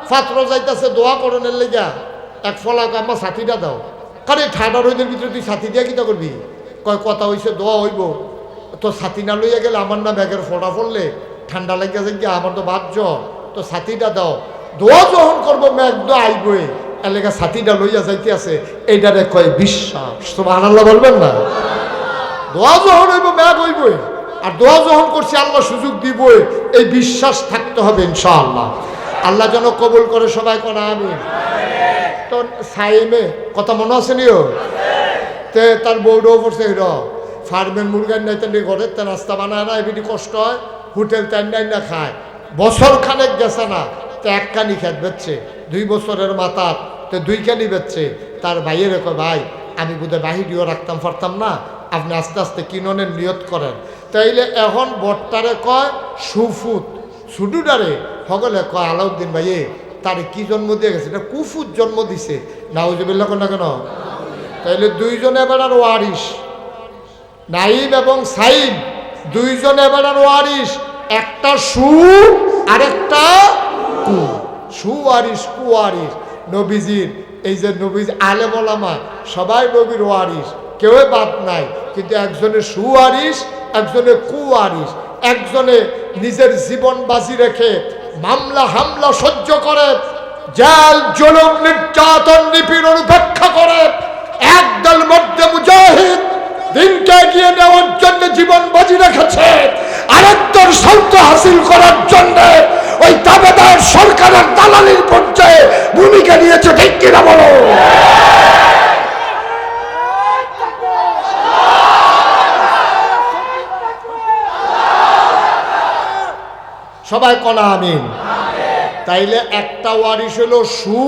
ফাত্র যাইতেছে দোয়া করণের লেগা, এক ফলা আমার সাথীটা দাও, কারণ ঠান্ডা রোদের ভিতরে তুই সাথী দিয়া কিতা করবি? কয় কথা হইছে দোয়া হইব, তো সাথী না লইয়া গেলে আমার না ব্যাগের ফোড়া পড়লে ঠান্ডা লাগিয়া যাই, আমার তো বাদ তো সাথীটা দাও। দোয়া যখন করবো মেঘ তো আইবই, এলাকা সাথীটা লইয়া যাইতে আছে, এইটারে কয় বিশ্বাস। সুবহানাল্লাহ বলবেন না? দোয়া যখন হইব মেঘ হইবই, আর দোয়া যখন করছি আল্লাহ সুযোগ দিবই, এই বিশ্বাস থাকতে হবে ইনশাআল্লাহ। আল্লাহ যেন কবুল করে, সবাই করা আমি। তো সাইমে কথা মনে আছে নিও, তে তার বউডও পড়ছে হির, ফার্মের মুরগার নাই তেমনি ঘরের তে রাস্তা বানায় না, এমনি কষ্ট হয়, হোটেল তাই নাই না খায়, বছর খানেক গেছে না, তো 1 কানি খেত বেচছে, 2 বছরের মাথার তো 2 কানি বেচছে। তার ভাইয়ের কয় ভাই আমি বোধহয় বাহিরিও রাখতাম পারতাম না, আপনি আস্তে আস্তে কিননের নিয়ত করেন। তাইলে এখন বট্টারে কয় সুফুত, ছুটুডারে সকলে কয় আলাউদ্দিন ভাইয়ে তারে কি জন্ম দিয়ে গেছে? এটা কুফুত জন্ম দিছে, নাউজুবিল্লাহ না কেন? তাইলে 2 জন এবার আর ওয়ারিস, নাইম এবং সাইম 2 জন এবার আর ওয়ারিস, একটা সু আরেকটা কু, সুওয়ারিস কুওয়ারিস। নবীজির এই যে নবীজ আলেম ওলামা সবাই নবীর ওয়ারিস, কেউ বাদ নাই, কিন্তু একজনে সুয়ারিশ, একজনে কুয়ারিশ। একজনে নিজের জীবন বাজি রেখে মামলা হামলা সহ্য করে, জেল জুলুম নির্যাতন নিপীড়ন উপেক্ষা করে একদল মধ্যে মুজাহিদ দিনকে এগিয়ে নেওয়ার জন্য জীবন বাজি রেখেছে, আরেকদল স্বার্থ হাসিল করার জন্য ওই দাবেদার সরকারের দালালির পর্যায়ে ভূমিকা নিয়েছে। ঠিক কিনা বলো? সবাই কনা আমিন। তাইলে একটা ওয়ারিশ হইল সু,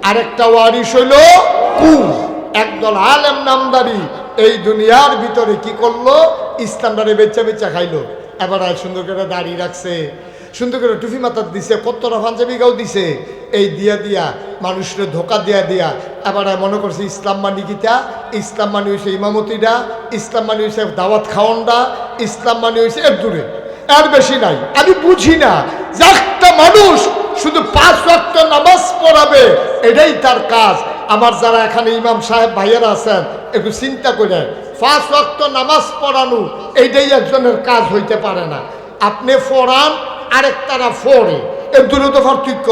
আরেকটা ওয়ারিশ হইল কু। একদল আলেম নামদারি এই দুনিয়ার ভিতরে কি করলো? ইসলামটারে বেচা বেচা খাইলো। এবার সুন্দর করে দাঁড়িয়ে রাখছে, সুন্দর করে টুপি মাথার দিছে, কত্তরা পাঞ্জাবি গাও দিছে, এই দিয়া দিয়া মানুষের ধোকা দিয়া দিয়া এবার মনে করছে ইসলাম মানি কিতা, ইসলাম মানি হয়েছে ইমামতিটা, ইসলাম মানি হয়েছে দাওয়াত খাওয়ানটা, ইসলাম মানি হয়েছে এর দূরে, এর বেশি নাই। আমি বুঝি না যে একটা মানুষ শুধু 5 ওয়াক্ত নামাজ পড়াবে, এটাই তার কাজ। আমার যারা এখানে ইমাম সাহেব ভাইয়েরা আছেন, একটু চিন্তা করে, 5 ওয়াক্ত নামাজ পড়ানো এইটাই একজনের কাজ হইতে পারে না। আপনি পড়ান, আরেকটারা ফোড়ে, এর দূরে তো পার্থক্য।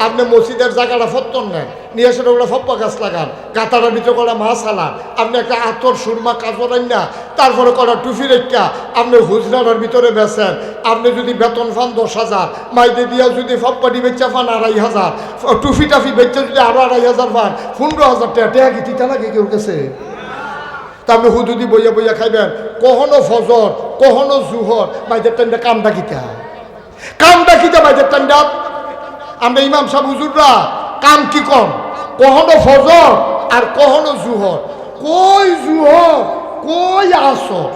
আপনি মসজিদের জায়গাটা ফত্তন নেন, নিয়ে এসে ওগুলো ফপ্পা গাছ লাগান, গাতার ভিতরে করা মাছ হালান, আপনি একটা আতর সুরমা কাজরান না, তারপরে করা টুফি রেখা আপনি হুজরার ভিতরে বেছেন। আপনি যদি বেতন পান 10,000, মাইদে দিয়া যদি ফপ্পাটি বেচা পান 2,500, টুফি টাফি বেচা যদি আরো 2,500 পান, 15,000 টাকা। টেহা কি তিতা লাগে কেউ গেছে? তা আপনি হুদুদি বইয়া বইয়া খাইবেন, কখনো ফজর, কখনো জুহর। মাইদের টাইমটা কামটা কিতা, কামটা কিতা মাইদের টাইমটা? আমরা ইমাম সাহেব হুজুররা কাম কি কম, কখনো ফজর আর কখনো জুহর। কই জুহর, কই আসর,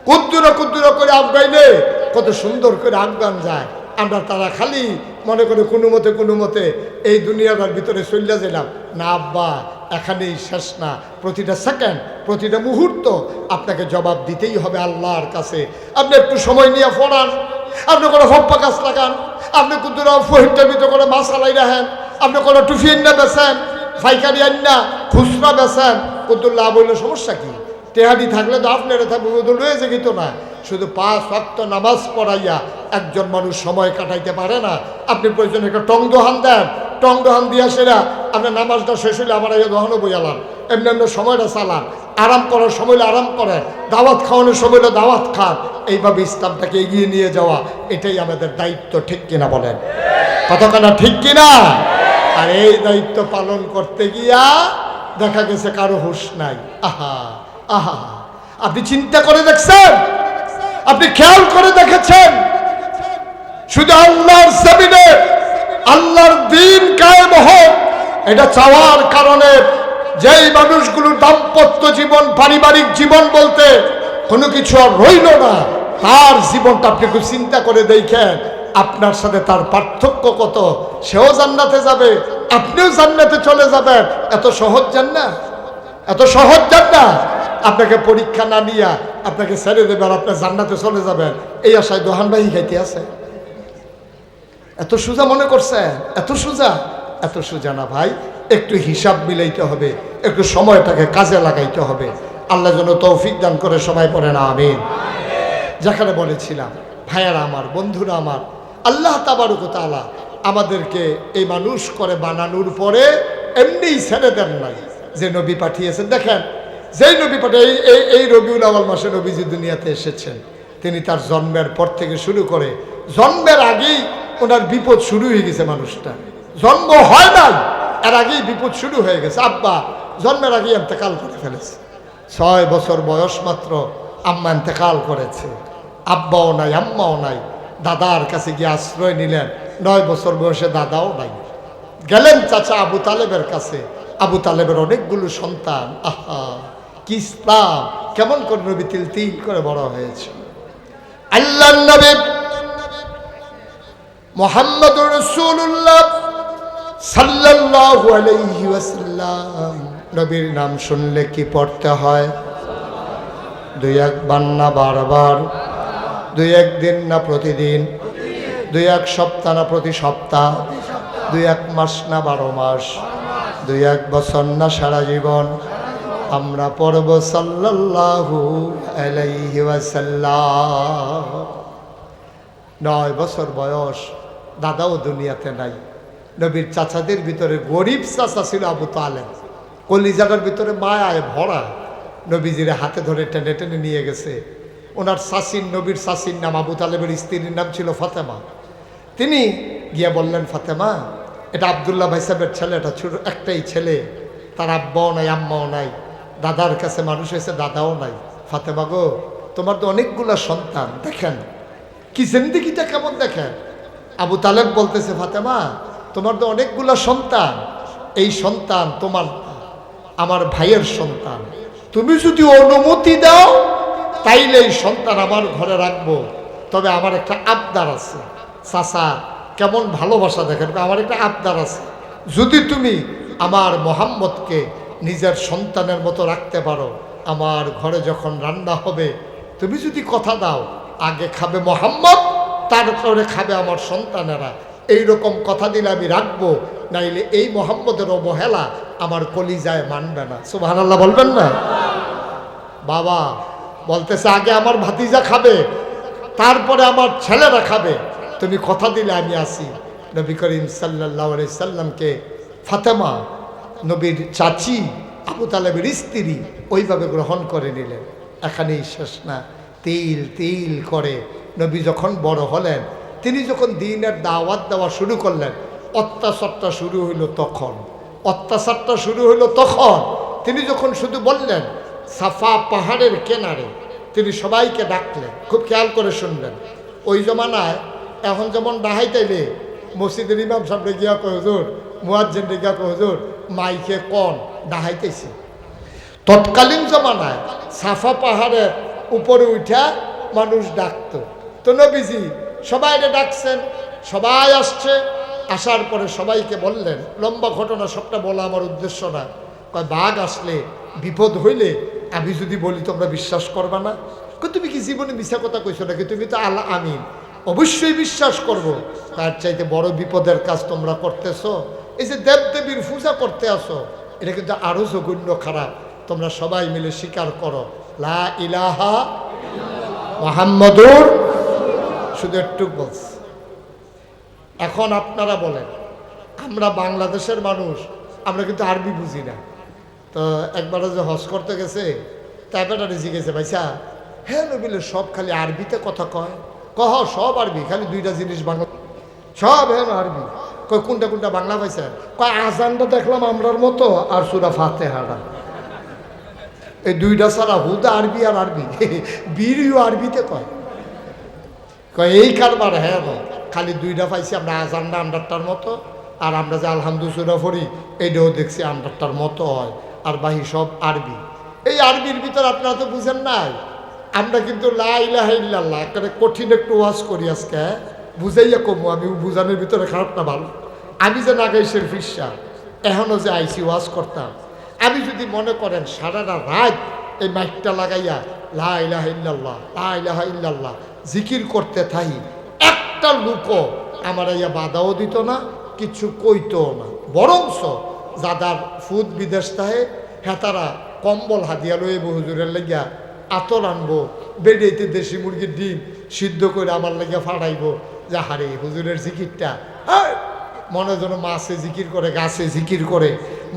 কুদ্দুরা কুদ্দুরা করে আফগাইলে কত সুন্দর করে আফগান যায়। আমরা তারা খালি মনে করে কোনো মতে এই দুনিয়াটার ভিতরে চলে গেলাম না। আব্বা, এখানেই শেষ না। প্রতিটা সেকেন্ড, প্রতিটা মুহূর্ত আপনাকে জবাব দিতেই হবে আল্লাহর কাছে। আপনি একটু সময় নিয়ে পড়ান, আপনি কোনো ফপ্পা গাছ লাগান, আপনি কুদ্দুরা ফহিরটার ভিতরে করে মাছ হালাই রাখেন, আপনি কোনো টুফি আন্না বেছেন, ফাইকারি আন্না খুচরা বেছেন, কুদ্দুল্লাহ বললে সমস্যা কি? টেহাদি থাকলে তো আপনার লয়ে যেত না। শুধু 5 ওয়াক্ত নামাজ পড়াইয়া একজন মানুষ সময় কাটাইতে পারে না। আপনি প্রয়োজন একটা টং দোহান দেন, টং দোহান দিয়া সেরা আপনার নামাজটা শেষ হইলে আমার এই দোহানও বইয়ালাম, এমনি এমনি সময়টা চালান, আরাম করার সময় আরাম করেন, দাওয়াত খাওয়ানোর সময় দাওয়াত খান। এইভাবে ইসলামটাকে এগিয়ে নিয়ে যাওয়া, এটাই আমাদের দায়িত্ব। ঠিক কিনা বলেন? কতখানা ঠিক কিনা? আর এই দায়িত্ব পালন করতে গিয়া দেখা গেছে কারো হুঁশ নাই। আহা আহা, আপনি চিন্তা করে দেখছেন? আপনি খেয়াল করে দেখেছেন? শুধু আল্লাহর জমিনে আল্লাহর দ্বীন কায়েম হোক, এটা চাওয়ার কারণে যেই মানুষগুলো দাম্পত্য জীবন, পারিবারিক জীবন বলতে কোনো কিছু আর রইল না, তার জীবনটা আপনি একটু চিন্তা করে দেখেন। আপনার সাথে তার পার্থক্য কত? সেও জান্নাতে যাবে, আপনিও জান্নাতে চলে যাবেন। এত সহজ জান্নাত, এত সহজ জান্নাত। আপনাকে পরীক্ষা না নিয়া আপনাকে ছেড়ে দেবে আর আপনার জান্নাতে চলে যাবেন, এই আশায় দোহানবাহি খাইতে আছে। এত সোজা মনে করছে? এত সোজা? এত সোজা না ভাই। একটু হিসাব মিলাইতে হবে, একটু সময়টাকে কাজে লাগাইতে হবে। আল্লাহ যেন তৌফিক দান করে। সবাই পড়েন আমিন। যেখানে বলেছিলাম, ভাইয়ারা আমার, বন্ধুরা আমার, আল্লাহ তাবারক তাআলা আমাদেরকে এই মানুষ করে বানানোর পরে এমনিই ছেড়ে দেন নাই, যে নবী পাঠিয়েছেন। দেখেন, যেই নবী পাঠিয়ে এই রবিউল আউয়াল মাসে নবীজি দুনিয়াতে এসেছেন, তিনি তার জন্মের পর থেকে শুরু করে জন্মের আগেই ওনার বিপদ শুরু হয়ে গেছে। মানুষটা জন্ম হয় নাই, এর আগেই বিপদ শুরু হয়ে গেছে। আব্বা জন্মের আগেই ইন্তেকাল করে ফেলেছে। 6 বছর বয়স মাত্র আম্মা ইন্তেকাল করেছে। আব্বাও নাই, আম্মাও নাই। দাদার কাছে গিয়ে আশ্রয় নিলেন। 9 বছর বয়সে দাদাও নাই। গেলেন চাচা আবু তালেবের কাছে। আবু তালেবের অনেকগুলো সন্তান। আহা, কি ইসলাম! কেমন করে নবী তিল তিল করে বড় হয়েছে। আল্লাহর নবী মুহাম্মদুর রাসূলুল্লাহ সাল্লাল্লাহু আলাইহি ওয়াসাল্লাম, নবীর নাম শুনলে কি পড়তে হয়? 2-1 বার না বারবার, 2-1 দিন না প্রতিদিন, 2-1 সপ্তাহ না প্রতি সপ্তাহ, 2-1 মাস না 12 মাস, 2-1 বছর না সারা জীবন। আমরা পড়ব সাল্লাল্লাহু আলাইহি ওয়াসাল্লাম। 9 বছর বয়স, দাদাও দুনিয়াতে নাই। নবীর চাচাদের ভিতরে গরিব চাচা ছিল আবু তালেব, কলিজাটার ভিতরে মায়ায় ভরা। নবীজিরে হাতে ধরে টেনে টেনে নিয়ে গেছে। ওনার শাসিন, নবীর শাসির নাম আবু তালেবের স্ত্রীর নাম ছিল ফাতেমা। তিনি গিয়ে বললেন, ফাতেমা, এটা আবদুল্লাহ ভাই সাহেবের ছেলে, এটা ছোট একটাই ছেলে, তার আব্বাও নাই আম্মাও নাই, দাদার কাছে মানুষ হয়েছে, দাদাও নাই। ফাতেমা গো, তোমার তো অনেকগুলো সন্তান, দেখেন কি জিন্দেগিটা কেমন দেখেন। আবু তালেব বলতেছে, ফাতেমা তোমার তো অনেকগুলো সন্তান, এই সন্তান তোমার আমার ভাইয়ের সন্তান, তুমি যদি অনুমতি দাও তাইলে এই সন্তান আমার ঘরে রাখবো। তবে আমার একটা আবদার আছে। চাচা কেমন ভালোবাসা দেখেন, আমার একটা আবদার আছে, যদি তুমি আমার মোহাম্মদকে নিজের সন্তানের মতো রাখতে পারো, আমার ঘরে যখন রান্না হবে তুমি যদি কথা দাও আগে খাবে মোহাম্মদ, তারপরে খাবে আমার সন্তানেরা, এইরকম কথা দিলে আমি রাখবো, নাইলে এই মোহাম্মদের অবহেলা আমার কলিজায় মানবে না। সুবহানাল্লাহ বলবেন না? বাবা বলতেছে আগে আমার ভাতিজা খাবে, তারপরে আমার ছেলেরা খাবে, তুমি কথা দিলে আমি আসি। নবী করিম সাল্লাল্লাহু আলাইহি সাল্লামকে ফাতেমা, নবীর চাচি আবু তালেবের স্ত্রী, ওইভাবে গ্রহণ করে নিলেন। এখানেই শেষ না, তিল তিল করে নবী যখন বড় হলেন, তিনি যখন দ্বীনের দাওয়াত দেওয়া শুরু করলেন, অত্যাচারটা শুরু হইল তখন। অত্যাচারটা শুরু হইল তখন তিনি যখন শুধু বললেন সাফা পাহাড়ের কেনারে, তিনি সবাইকে ডাকলেন। খুব খেয়াল করে শুনবেন, ওই জমানায় এখন যেমন ডাহাইতাইলে মসজিদের ইমাম সাহেব গিয়া কয় হুজুর, মুয়াজ্জিন গিয়া কয় হুজুর মাইকে কন ডাহাইতেছে। তৎকালীন জমানায় সাফা পাহাড়ের উপরে উঠা মানুষ ডাকতো। তো নবীজি সবাইকে ডাকছেন, সবাই আসছে। আসার পরে সবাইকে বললেন, লম্বা ঘটনা, সবটা বলা আমার উদ্দেশ্য না। কয় বাঘ আসলে বিপদ হইলে আমি যদি বলি তোমরা বিশ্বাস করবা না। তুমি কি জীবনে মিথ্যা কথা কইছো নাকি? তুমি তো আল্লাহ আমিন, অবশ্যই বিশ্বাস করব। তার চাইতে বড় বিপদের কাজ তোমরা করতেছো, এই যে দেবদেবীর পূজা করতে আসো, এটা কিন্তু আরো জঘন্য খারাপ। তোমরা সবাই মিলে স্বীকার করো লা ইলাহা মুহাম্মাদুর। শুধু একটু বলছি। এখন আপনারা বলেন, আমরা বাংলাদেশের মানুষ, আমরা কিন্তু আরবি বুঝি না। তো একবার যে হজ করতে গেছে, তাই বেটারে জিজ্ঞেসে, ভাইসা হ্যাঁ নবিলে সব খালি আরবিতে কথা কয়? কহ সব আরবি, খালি দুইটা জিনিস বাংলা, সব হ্যাঁ আরবি। কয় কোনটা কোনটা বাংলা পাইছে? কয় আজানটা দেখলাম আমরার মতো, আর সূরা ফাতিহাটা, এই দুইটা ছাড়া হুদা আরবি আর আরবি, বীরও আরবিতে কয়। কয় এই কারবার, হ্যাঁ খালি দুইটা পাইছি আমরা, আজানটা আমরারটার মতো, আর আমরা যে আলহামদুলিল্লাহ পড়ি এইটাও দেখছি আমরারটার মতো হয়, আর বাহি সব আরবি। এই আরবির ভিতর আপনারা তো বুঝেন নাই, আমরা কিন্তু লা ইলাহা ইল্লাল্লাহ একটা কঠিন একটু ওয়াজ করি আজকে, বুঝাইয়া কমু। আমি বুঝানোর ভিতরে খারাপ না ভালো। আমি যে নাগাইশের ফিসা এখনও যে আইসি ওয়াজ করতাম, আমি যদি মনে করেন সারাটা রাত এই মাইকটা লাগাইয়া লা ইলাহা ইল্লাল্লাহ লা ইলাহা ইল্লাল্লাহ জিকির করতে থাকি, একটা লোকও আমার ইয়া বাধাও দিত না, কিছু কইতো না। বরংস যাদার ফুদ বিদেশ তাহে হেতারা কম্বল হাতিয়া লইব হুজুরের লাগিয়া, আতর আনবো, বেড়েইতে দেশি মুরগির ডিম সিদ্ধ করে আমার লাগিয়া ফাড়াইব, যে হারে হুজুরের জিকিরটা মনে যেন মাছে জিকির করে, গাছে জিকির করে,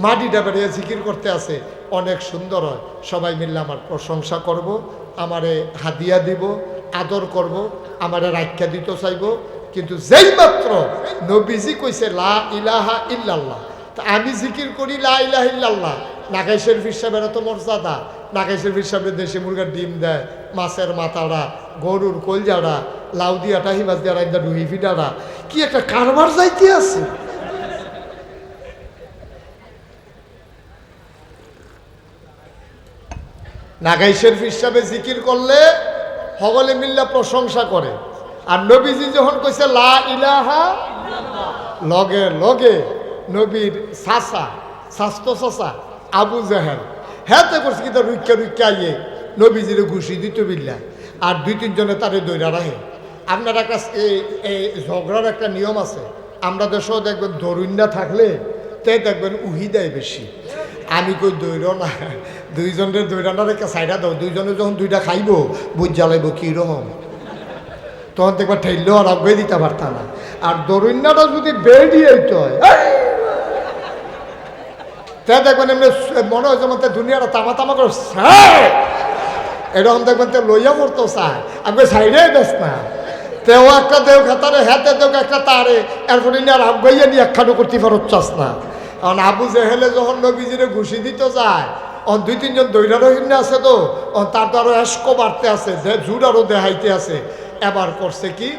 মাটিটা বেড়িয়ে জিকির করতে আসে, অনেক সুন্দর হয়। সবাই মিললে আমার প্রশংসা করব, আমারে হাদিয়া দিব, আদর করব, আমারে রাখ্যা দিতে চাইব। কিন্তু যেই মাত্র নবীজি কইছে লা ইলাহা ইল্লাল্লাহ, তা আমি জিকির করি লা ইলাহা ইল্লাল্লাহ, নাগাইশের ফির সাহেবের এত মর্যাদা, নাগাইশের ফির সাহেবের দেশি মুরগার ডিম দেয়, মাছের মাথাটা, গরুর কলজাটা, লাউ দিয়াটা, হিমাজ দিয়া রাইন্দা ডুহি ফিডারা, কি একটা কারবার যাইতে আছে। নাগাইশের ফির সাহেবে জিকির করলে সকলে মিল্লা প্রশংসা করে। আর নবীজি যখন কইছে লা ইলাহা, লগে লগে নবীর চাচা, স্বাস্থ্য চাচা আবু জাহেল হ্যাঁ তো করছে, কিন্তু রুক্কা রুক্কা আইয়ে নবীজিরে ঘুষি দিত বিল্লা, আর 2-3 জনে তারে দৈরা রাখে। আপনার একটা এই ঝগড়ার একটা নিয়ম আছে, আমরা দেশেও দেখবেন ধরুন না থাকলে তে দেখবেন উহি দেয় বেশি। আমি কই দৈর না, দুইজনের দৈরাটা রেখে সাইডা দাও, দুইজনে যখন দুইটা খাইব বুঝ জ্বালাইব কীরকম, তখন দেখবার ঠেললেও আর আগে দিতে পারতাম না। আর দরুন্নাটা যদি বেরিয়ে হয় তা দেখবেন এমনি মনে হয় যেমন দুনিয়াটা তামা তামা করে এরকম দেখবেন তো লইয়া পড়তো চায়, আমি সাইডে বেশ না তেও একটা দেও খাতারে হাতে দেও একটা তারে, এরপরে নিয়ে আর আগাইয়া নিয়ে একখানো করতে পারো চাস না। কারণ আবু জেহেলে যখন নবীজিরে ঘুষি দিতে যায়, দুই তিনজন দৈরারও হিমনে আছে, তো তার তো আরো এসকো বাড়তে আছে, জুর আরো দেখাইতে আছে। এবার করছে কি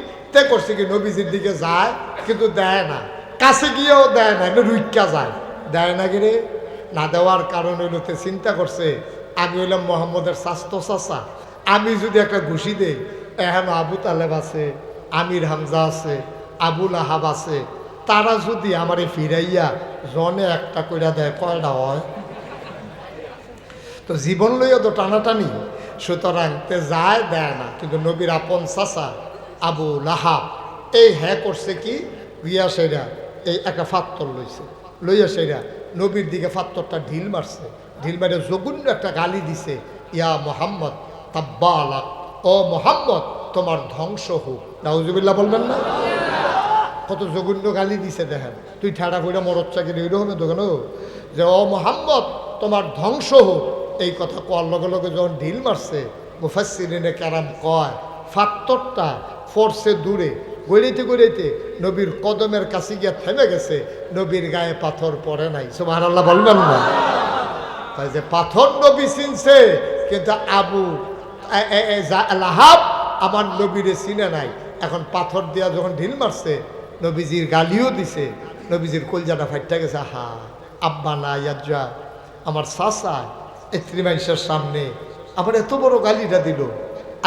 করছে কি নবীজির দিকে যায় কিন্তু দেয় না, কাছে গিয়েও দেয় না, এমনি রুইকা যায়, দেয় না গিরে। না দেওয়ার কারণ হইলতে চিন্তা করছে আমি হইলাম মোহাম্মদের স্বাস্থ্য চাচা, আমি যদি একটা ঘুষি দেই, এখন আবু তালেব আছে, আমির হামজা আছে, আবুল আহাব আছে, তারা যদি আমারে ফিরাইয়া জনে একটা কইরা দেয় কয়টা হয়? তো জীবন লইয়া তো টানাটানি, সুতরাং তে যায় দেয় না। কিন্তু নবীর আপন চাচা আবু লাহাব এই হ্যাঁ করছে কি, গিয়া সেরা এই একটা ফাত্তর লইছে, লইয়া সেরা নবীর দিকে ফাত্তরটা ঢিল মারছে, ঢিল মারে জঘন্য একটা গালি দিছে, ইয়া মোহাম্মদ তাব্বা আলাক, ও মোহাম্মদ তোমার ধ্বংস হোক। নাউজুবিল্লাহ বলবেন না? কত জঘন্য গালি দিছে দেখেন, তুই ঠেড়া কইরা মরচ্চা কিনে ওইরকম দোকান যে ও মোহাম্মদ তোমার ধ্বংস হোক। এই কথা কওয়ার লগে লগে যখন ঢিল মারছে, মুফাসসিরিনে কেরাম কয় ফাত্তরটা ফোর্সে দূরে গড়াইতে গড়াইতে নবীর কদমের কাছে গিয়া থেমে গেছে, নবীর গায়ে পাথর পড়ে নাই। সুবহানাল্লাহ বলবেন না? তাই যে পাথর নবী চিনছে, কিন্তু আবু লাহাব আমার নবীরে চিনে নাই। এখন পাথর দিয়া যখন ঢিল মারছে, নবীজির গালিও দিছে, নবীজির কলজাটা ফাইটা গেছে। হা আব্বা না ইয়াজ্জা, আমার চাচা এত্রি মানুষের সামনে আমার এত বড় গালিটা দিল।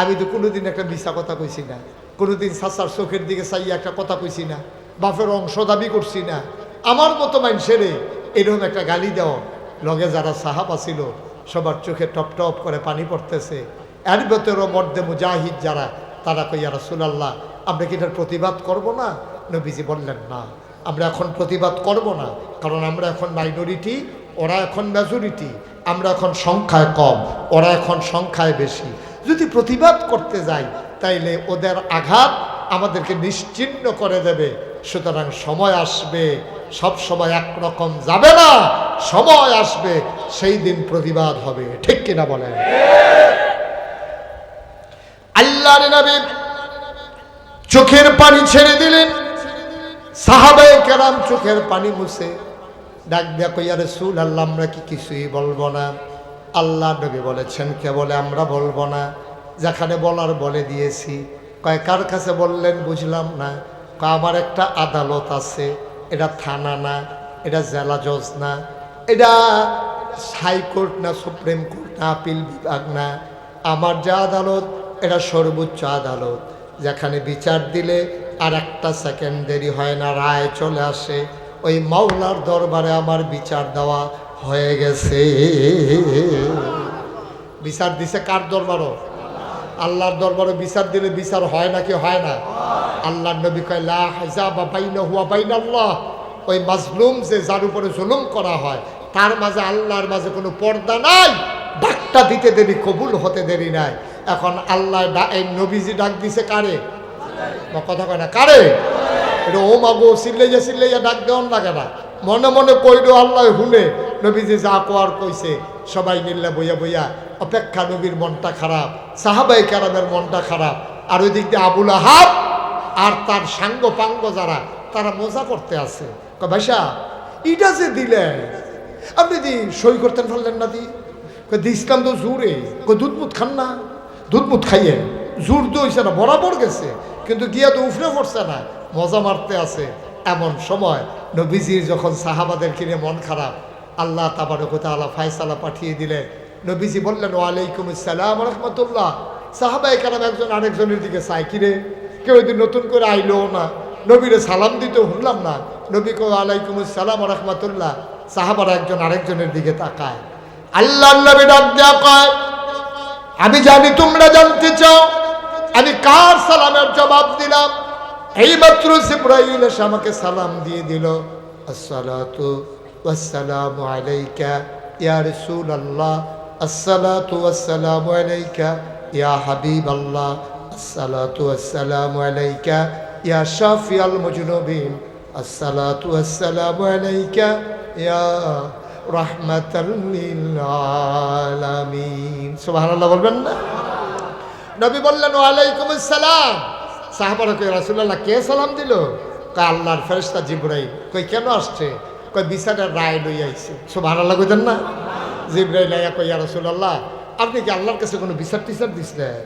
আমি তো কোনোদিন একটা মিশা কথা কইছি না, কোনোদিন চাচার চোখের দিকে চাইয়া একটা কথা কইছি না, বাপের অংশ দাবি করছি না। আমার মতো মানুষের এরকম একটা গালি দেওয়া, লগে যারা সাহাবা ছিল সবার চোখে টপ টপ করে পানি পড়তেছে। এর ভেতরও মর্দে মুজাহিদ যারা, তারা কই ইয়া রাসূলুল্লাহ আমরা কি এটার প্রতিবাদ করব না? নবীজি বললেন না, আমরা এখন প্রতিবাদ করব না, কারণ আমরা এখন মাইনরিটি, ওরা এখন মেজরিটি, আমরা এখন সংখ্যায় কম, ওরা এখন সংখ্যায় বেশি। যদি প্রতিবাদ করতে যাই তাইলে ওদের আঘাত আমাদেরকে নিশ্চিহ্ন করে দেবে। সুতরাং সময় আসবে, সব সময় একরকম যাবে না, সময় আসবে সেই দিন প্রতিবাদ হবে। ঠিক কিনা বলেন? আল্লাহর নবী চোখের পানি ছেড়ে দিলেন, সাহাবায়ে কেরাম চোখের পানি মুছে ডাক দিয়া কই ইয়া রাসূলুল্লাহ আমরা কি কিছুই বলবো না? আল্লাহ নবী বলেছেন কে বলে আমরা বলবো না, যেখানে বলার বলে দিয়েছি। কয় কার কাছে বললেন বুঝলাম না। কয় আমার একটা আদালত আছে, এটা থানা না, এটা জেলা জজ না, এটা হাইকোর্ট না, সুপ্রিম কোর্ট না, আপিল বিভাগ না, আমার যে আদালত এটা সর্বোচ্চ আদালত, যেখানে বিচার দিলে আর একটা সেকেন্ড দেরি হয় না, রায় চলে আসে। ওই মাওলার দরবারে আমার বিচার দেওয়া হয়ে গেছে। বিচার দিছে কার দরবারও? আল্লাহর দরবারে বিচার দিলে বিচার হয় নাকি হয় না? আল্লাহর নবী কয় লা হিজাবা বাইনাহু ওয়া বাইনাল্লাহ, ওই মাজলুম যে যার উপরে জুলুম করা হয় তার মাঝে আল্লাহর মাঝে কোনো পর্দা নাই। ডাকটা দিতে দেরি, কবুল হতে দেরি নাই। এখন আল্লাহ এই নবীজি ডাক দিছে কারে? কথা কয় না কারে? এটা ও মাগো চিল্লাইয়া চিল্লাইয়া ডাক দেওয়ান লাগে না, মনে মনে কইলো আল্লাহ হুনে। নবীজি যা কোয়ার কইছে সবাই মিল্লা বইয়া বইয়া অপেক্ষা। নবীর মনটা খারাপ, সাহাবায়ে কেরামের মনটা খারাপ, আর ওই দিক দিয়ে আবুল আহাব আর তার সাঙ্গ পাঙ্গ যারা, তারা মজা করতে আছে। ভাইসা ইটা যে দিলেন আপনি দি সই করতেন পারলেন না? ইসলাম তো জোরে, দুধ মুধ খান না, দুধ মুধ খাইয়ে জোর তো হয়েছে না, বরাবর গেছে, কিন্তু গিয়া তো উফরে পড়ছে না, মজা মারতে আছে। এমন সময় নবীজির যখন সাহাবাদের কিনে মন খারাপ, আল্লাহ তাবারক ওয়া তাআলা ফায়সালা পাঠিয়ে দিলেন। নবীজি বললেন ওয়ালাইকুম আসসালাম ওয়া রাহমাতুল্লাহ। সাহাবায়ে কেরাম একজন আরেকজনের দিকে চায়, কিরে কেউ এদিন নতুন করে আইলো না, নবীরে সালাম দিতে শুনলাম না। নবী কো ওয়ালাইকুম আসসালাম ওয়া রাহমাতুল্লাহ। সাহাবারা একজন আরেকজনের দিকে তাকায়। আল্লাহর নবী ডাক দেয়া কয় আমি জানি তোমরা জানতে চাও আমি কার সালামের জবাব দিলাম। এইমাত্র জিবরাইল এসে আমাকে সালাম দিয়ে দিল, আসসালাতু ওয়াসসালামু আলাইকা ইয়া রাসূলুল্লাহ আসসালাতু ওয়াসসালামু আলাইকা ইয়া হাবিবাল্লাহ আসসালাতু ওয়াসসালামু আলাইকা ইয়া শাফিয়াল মুজনুবিন আসসালাতু ওয়াসসালামু আলাইকা ইয়া রাহমাতাল লিল আলামিন। সুবহানাল্লাহ বলবেন না? নবী বললেন ওয়া আলাইকুমুস সালাম। সাহাবারা কই রাসূলুল্লাহ কে সালাম দিল? কয় আল্লাহর ফেরেশতা জিবরাইল। কই কেন আসছে? কয় বিচারের রায় লই আইছে। সুবহানাল্লাহ কইতেন না? জিবরাইল আইয়া কই ইয়া রাসূলুল্লাহ আপনি কি আল্লাহর কাছে কোনো বিচার টিচার দিছিলেন?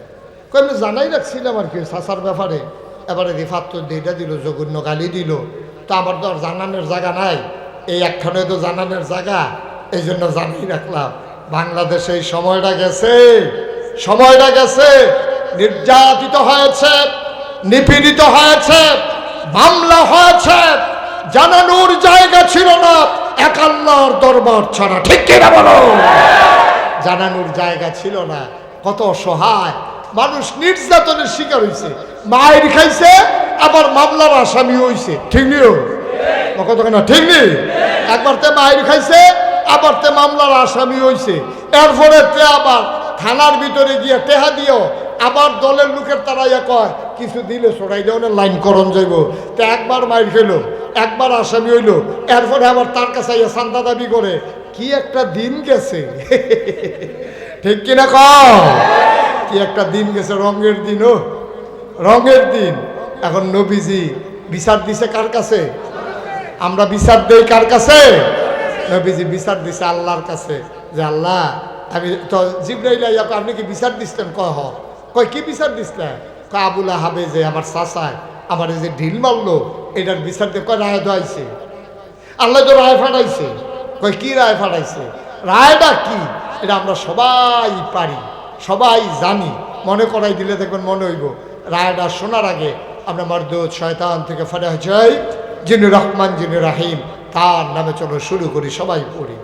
কই আমি জানাই রাখছিলাম আর কি চাচার ব্যাপারে। এবারে রিফাত তো দেইটা দিল, জঘন্য গালি দিল, তো আমার তো আর জানানোর জায়গা নাই, এই একখানে তো জানানোর জায়গা, এই জন্য জানিয়ে রাখলাম। বাংলাদেশে এই সময়টা গেছে, সময়টা গেছে, নির্যাতিত হয়েছে, নিপীড়িত হয়েছে, মামলা হয়েছে, জানানোর জায়গা ছিল না এক আল্লাহর দরবার ছাড়া। ঠিক কিনা বলো? জানানোর জায়গা ছিল না। কত অসহায় মানুষ নির্যাতনের শিকার হয়েছে, মায়ের খাইছে, আবার মামলার আসামি হয়েছে। ঠিক নিও কত কেন? ঠিক নেই? একবার তে মায়ের খাইছে, আবার তে মামলার আসামি হয়েছে। এরপরে তে আবার থানার ভিতরে গিয়ে টেহা দিও, আবার দলের লোকের তারাইয়া কয় কিছু দিলে সরাই দেওয়ার লাইন করণ যাইব। তো একবার মায়ের খেলো, একবার আসামি হইল, এরপরে আবার তার কাছে চান্দা দাবি করে। কি একটা দিন গেছে। ঠিক কিনা কও? কি একটা দিন গেছে, রঙের দিন। ও রঙের দিন। এখন নবীজি বিচার দিছে কার কাছে? আমরা বিচার দেই কার কাছে? নবীজি বিচার দিছে আল্লাহর কাছে, যে আল্লাহ আমি তো জিবরাইল আইয়া আপনি কি বিচার দিচ্ছেন? কয় কি বিচার দিচ্ছেন? কয় আবুল আহাবে যে আমার চাচায় আমার এই যে ঢিল মারলো, এটার বিচার দিয়ে কয় রায় দাইছে। আল্লাহ তো রায় ফাটাইছে। কয় কি রায় ফাটাইছে? রায়টা কি এটা আমরা সবাই পারি, সবাই জানি। মনে করাই দিলে দেখবেন মনে হইব। রায়টা শোনার আগে আমরা মারদুদ শয়তান থেকে ফাটা যাই, যিনি রহমান যিনি রাহিম, তার নামে চলো শুরু করি, সবাই পড়ি।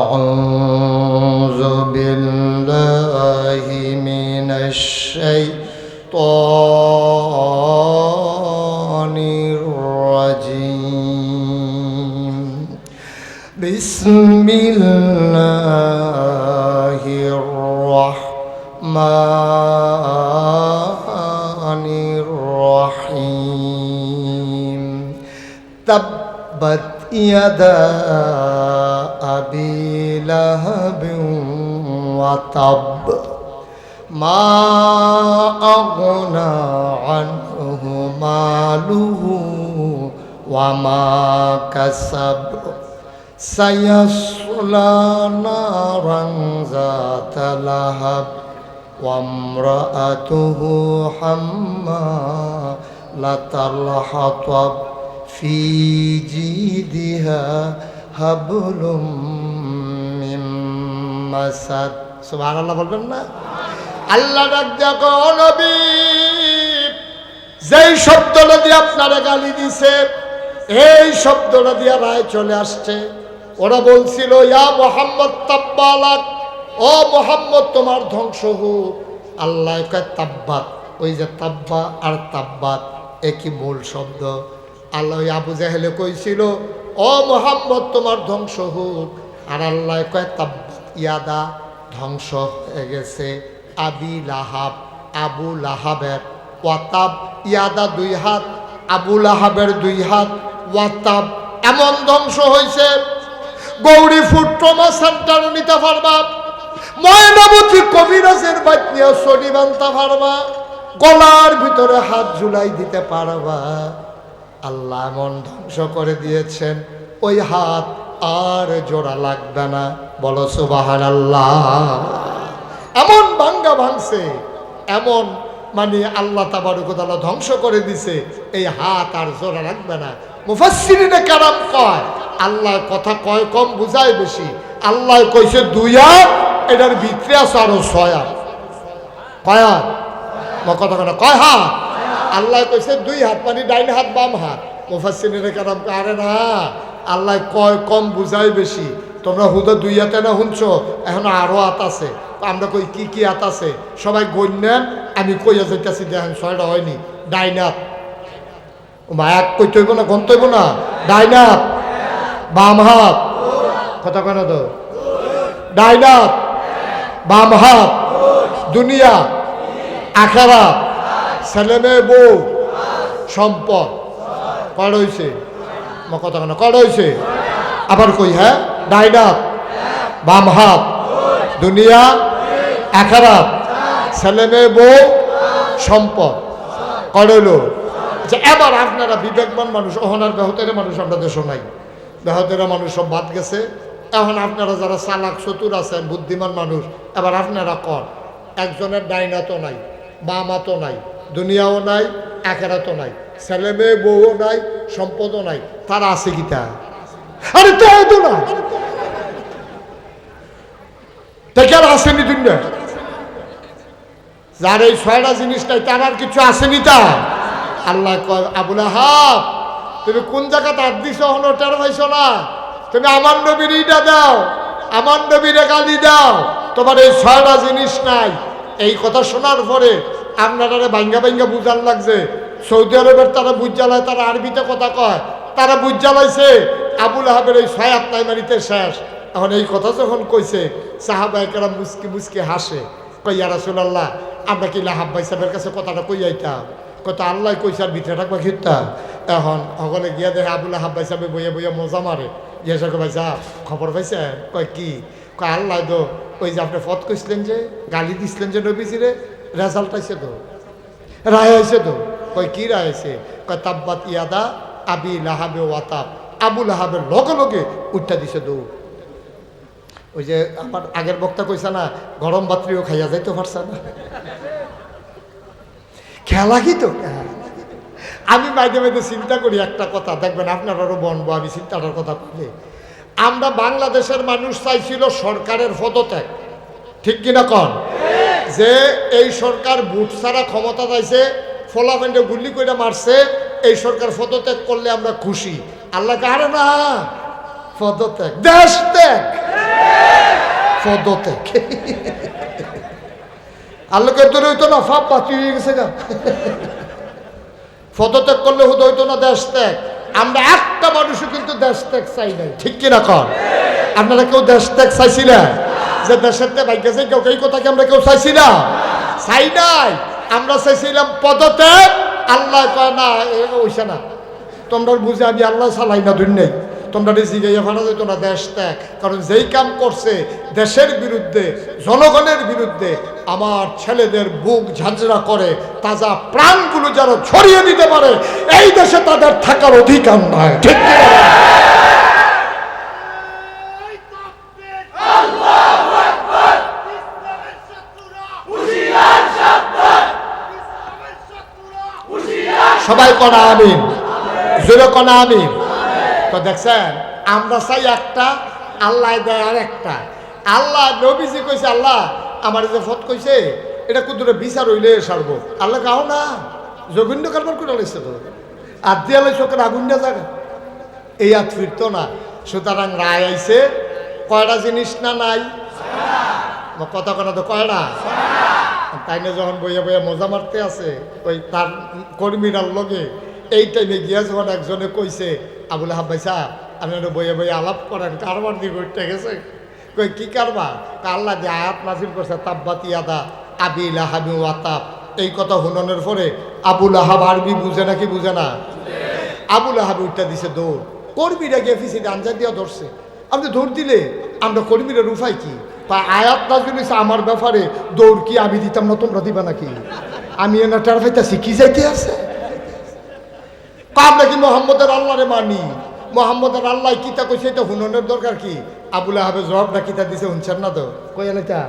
আউযু বিল্লাহি মিনাশ শাইতানির রাজিম। বিসমিল্লাহির রাহমানির রাহিম। তাব্বাত ইয়াদা আবি লাহাবিন ওয়া তাব মা আগনা আনহু মালুহু ওয়া মা কাসাব সায়াসলা নারান যাতা লাহাব ওয়া ইমরাআতুহু হাম্মালাতাল হাতাব ফি জিদিহা হাবলুম মিন মাসাদ। সুবহানাল্লাহ বলবেন না? আল্লাহ ডাক দেখো নবী, যেই শব্দটা দিয়ে আপনারা গালি দিছে, এই শব্দটা দিয়ে রায় চলে আসছে। ওরা বলছিল ইয়া মুহাম্মদ তাব্বালাক, ও মুহাম্মদ তোমার ধ্বংস হোক। আল্লাহ কয় তাব্বাত। ওই যে তাব্বা আর তাব্বাত একই মূল শব্দ। আল্লাহ ওই আবু জাহেলে কইছিল ও মুহাম্মদ তোমার ধ্বংস হোক, আর আল্লাহ কয় তাব্বাত ইয়াদা, ধ্বংস হয়ে গেছে আবি লাহাব, আবু লাহাবের। ওয়াতাব ইয়াদা দুই হাত, আবু লাহাবের দুই হাত, ওয়াতাব এমন ধ্বংস হয়েছে। গৌরী ফুড ট্রমা সেন্টার নিতে পারবা, ময়নামতি কবিরাজের বাইক নিয়ে শনি বানতে পারবা, গলার ভিতরে হাত ঝুলাই দিতে পারবা। আল্লাহ এমন ধ্বংস করে দিয়েছেন, ওই হাত আর জোড়া লাগবে না। বলো সুবহানাল্লাহ। এমন ভাঙ্গা ভাঙছে, এমন মানে আল্লাহ তাবারক ওয়া তাআলা ধ্বংস করে দিছে, এই হাত আর জোড়া লাগবে না। মুফাসসিরিনে কেরাম কয় আল্লাহ কথা কয় কম বুঝায় বেশি। আল্লাহ কইছে দুই হাত, এটার ভিতরে আছে আরো 6 হাত। কয় হাত? কথা কথা কয় হাত? আল্লাহ কইছে 2 হাত, মানে ডাইন হাত বাম হাত। মুফাসসিরিনে কেরাম কয় আরে না, আল্লাহ কয় কম বুঝায় বেশি। তোমরা হুদা 2 হাতে না শুনছো, এখন আরো হাত আছে। আমরা কই কি কি হাত আছে সবাই গণ্যেন, আমি কইয়া যাইতেছি দেখেন 6টা হয়নি। ডাইন হাত মা এক কইতে হইব না, গন্ত হইব না। ডাইন হাত, বাম হাত, কথা কেন তো ডাইন হাত বাম হাত দুনিয়া আখেরাত ছেলে মেয়ে বউ সম্পদ কয়টা হয়েছে কথা কেন কয়টা হয়েছে আবার কই হ্যাঁ ডাইন হাত বাম হাত দুনিয়া আখেরাত ছেলে মেয়ে বউ সম্পদ কয়টা আচ্ছা এবার আপনারা বিবেকবান মানুষ ওহনার বেহতের মানুষ আমরা দেশও নাই বেহতেরা মানুষ সব বাদ গেছে এখন আপনারা যারা চালাক চতুর আছেন বুদ্ধিমান মানুষ এবার আপনারা কর একজনের ডাইন হাতও নাই বাম হাতও নাই দুনিয়াও নাই আখেরাতও নাই ছেলে মেয়ে বউও নাই সম্পদও নাই তারা আছে কি তা আরে তো না দেখে আর আসেনি দুনিয়া যার এই ছয়টা জিনিস নাই তার আর কিছু আসেনি তা আল্লাহ কয় আবুল আহাব তুমি কোন জায়গাতে হাত দিছো হলো টের পাইছো না তুমি আমার নবীর ইটা দাও আমার নবীর গালি দাও তোমার এই ছয়টা জিনিস নাই এই কথা শোনার পরে আপনারা ভাঙ্গা ভাঙ্গা বুঝার লাগছে সৌদি আরবের তারা বুঝ জ্বালায় তারা আরবিতে কথা কয় তারা বুঝ জ্বালাইছে আবুল আহাবের এই ছয় আত্মাই মারিতে শেষ এখন এই কথা যখন কইছে সাহাবাইকেরা মুসকি মুসকি হাসে কই ইয়া রাসূলুল্লাহ আমরা কি লাহাব ভাই সাহেবের কাছে কথাটা কই আইতাম কত আল্লাহ কইছে আর ভিতরে থাকবা খিতা এখন সকলে গিয়া দেখে আবুল আহাব ভাই সাহেব বইয়া বইয়া মজা মারে জিজ্ঞাসা করে ভাই সাহেব খবর পাইছেন কয় কি কয় আল্লাহ তো ওই যে আপনি ফত কইছিলেন যে গালি দিছিলেন যে নবীজিরে রেজাল্ট আইছে তো রায় আইছে তো কয় কি রায় আইছে কয় তাব্বাত ইয়াদা আবি লাহাবে ওয়াতাব আবুল আহাবের লগে লগে উঠটা দিছে দৌড় ওই যে আমার আগের বক্তা কইছে না গরম বাত্রিও খাইয়া যাইতে পারছে না খেলা কি তো আমি মাঝে মাঝে চিন্তা করি একটা কথা দেখবেন আপনারাও বনবো আমি চিন্তাটার কথা বলি আমরা বাংলাদেশের মানুষ চাইছিল সরকারের পদত্যাগ ঠিক কিনা কন যে এই সরকার ভোট ছাড়া ক্ষমতা চাইছে ফলাফেন্ডে গুলি করে মারছে এই সরকার পদত্যাগ করলে আমরা খুশি আল্লাহকে আরে না পদত্যাগ দেশ ত্যাগ পদত্যাগ আল্লাহকে তোর হইতো না ফাপ বাতি হয়ে গেছে গা পদত্যাগ করলে হুদ হইতো না দেশ ত্যাগ আমরা একটা মানুষও কিন্তু দেশ ত্যাগ চাই নাই ঠিক কিনা কর আপনারা কেউ দেশ ত্যাগ চাইছিলেন যে দেশের ত্যাগ ভাগ্য চাই কেউ এই কথাকে আমরা কেউ চাইছি না চাই নাই আমরা চাইছিলাম পদত্যাগ আল্লাহ কয় না ওইসা না তোমরা বুঝে আমি আল্লাহ চালাই না দুনিয়ায় তোমরা জিগাইয়া ফানা যেত না দেশ ত্যাগ কারণ যেই কাম করছে দেশের বিরুদ্ধে জনগণের বিরুদ্ধে আমার ছেলেদের বুক ঝাঁঝরা করে তাজা প্রাণগুলো যারা ছড়িয়ে দিতে পারে এই দেশে তাদের থাকার অধিকার নাই ঠিক সবাই কনা আমিন জোরে কনা আমিন তো দেখছেন আমরা চাই একটা আল্লাহ দেয় আর একটা আল্লাহ নবীজি কইছে আল্লাহ আমার যে ফত কইছে এটা কুদুরে বিচার হইলে সারবো আল্লাহ কাও না জঘন্য কারবার করে লাগছে তো আর দিয়া লাগছে ওখানে আগুন না জায়গা এই আর ফিরতো না সুতরাং রায় আইছে কয়টা জিনিস না নাই কথা কথা তো কয়টা তাই না যখন বইয়া বইয়া মজা মারতে আছে ওই তার কর্মীরার লগে এই টাইমে গিয়া যখন একজনে কইছে আবুল আহাব ভাই সাহেব আপনি বইয়ে বইয়ে আলাপ করেন কারবার দিয়ে উঠতে গেছে কই কি কারবার আল্লাহ যে আয়াত নাজিল করছে তাব্বাত ইয়াদা আবি লাহাবি ওয়াতাব এই কথা হুননের পরে আবুল আহাব আরবি বুঝে নাকি বুঝে না আবুল আহাব উঠটা দিছে দৌড় কর্মীরা গিয়ে ফিসিতে আনজা দিয়া ধরছে আপনি দৌড় দিলে আমরা কর্মীরা রুফাই কি আয়াত নাজিল হয়েছে আমার ব্যাপারে দৌড় কি আমি দিতাম না তোমরা দিবা নাকি আমি এনা টার ফাইতাছি কি যাইতে আছে আমরা কি মোহাম্মদের আল্লাহরে মানি মোহাম্মদের আল্লাহ কিতা কইছে এটা হুননের দরকার কি আবুল আহাবের জবাবটা কিতা দিছে শুনছেন না তো কই এলাইতা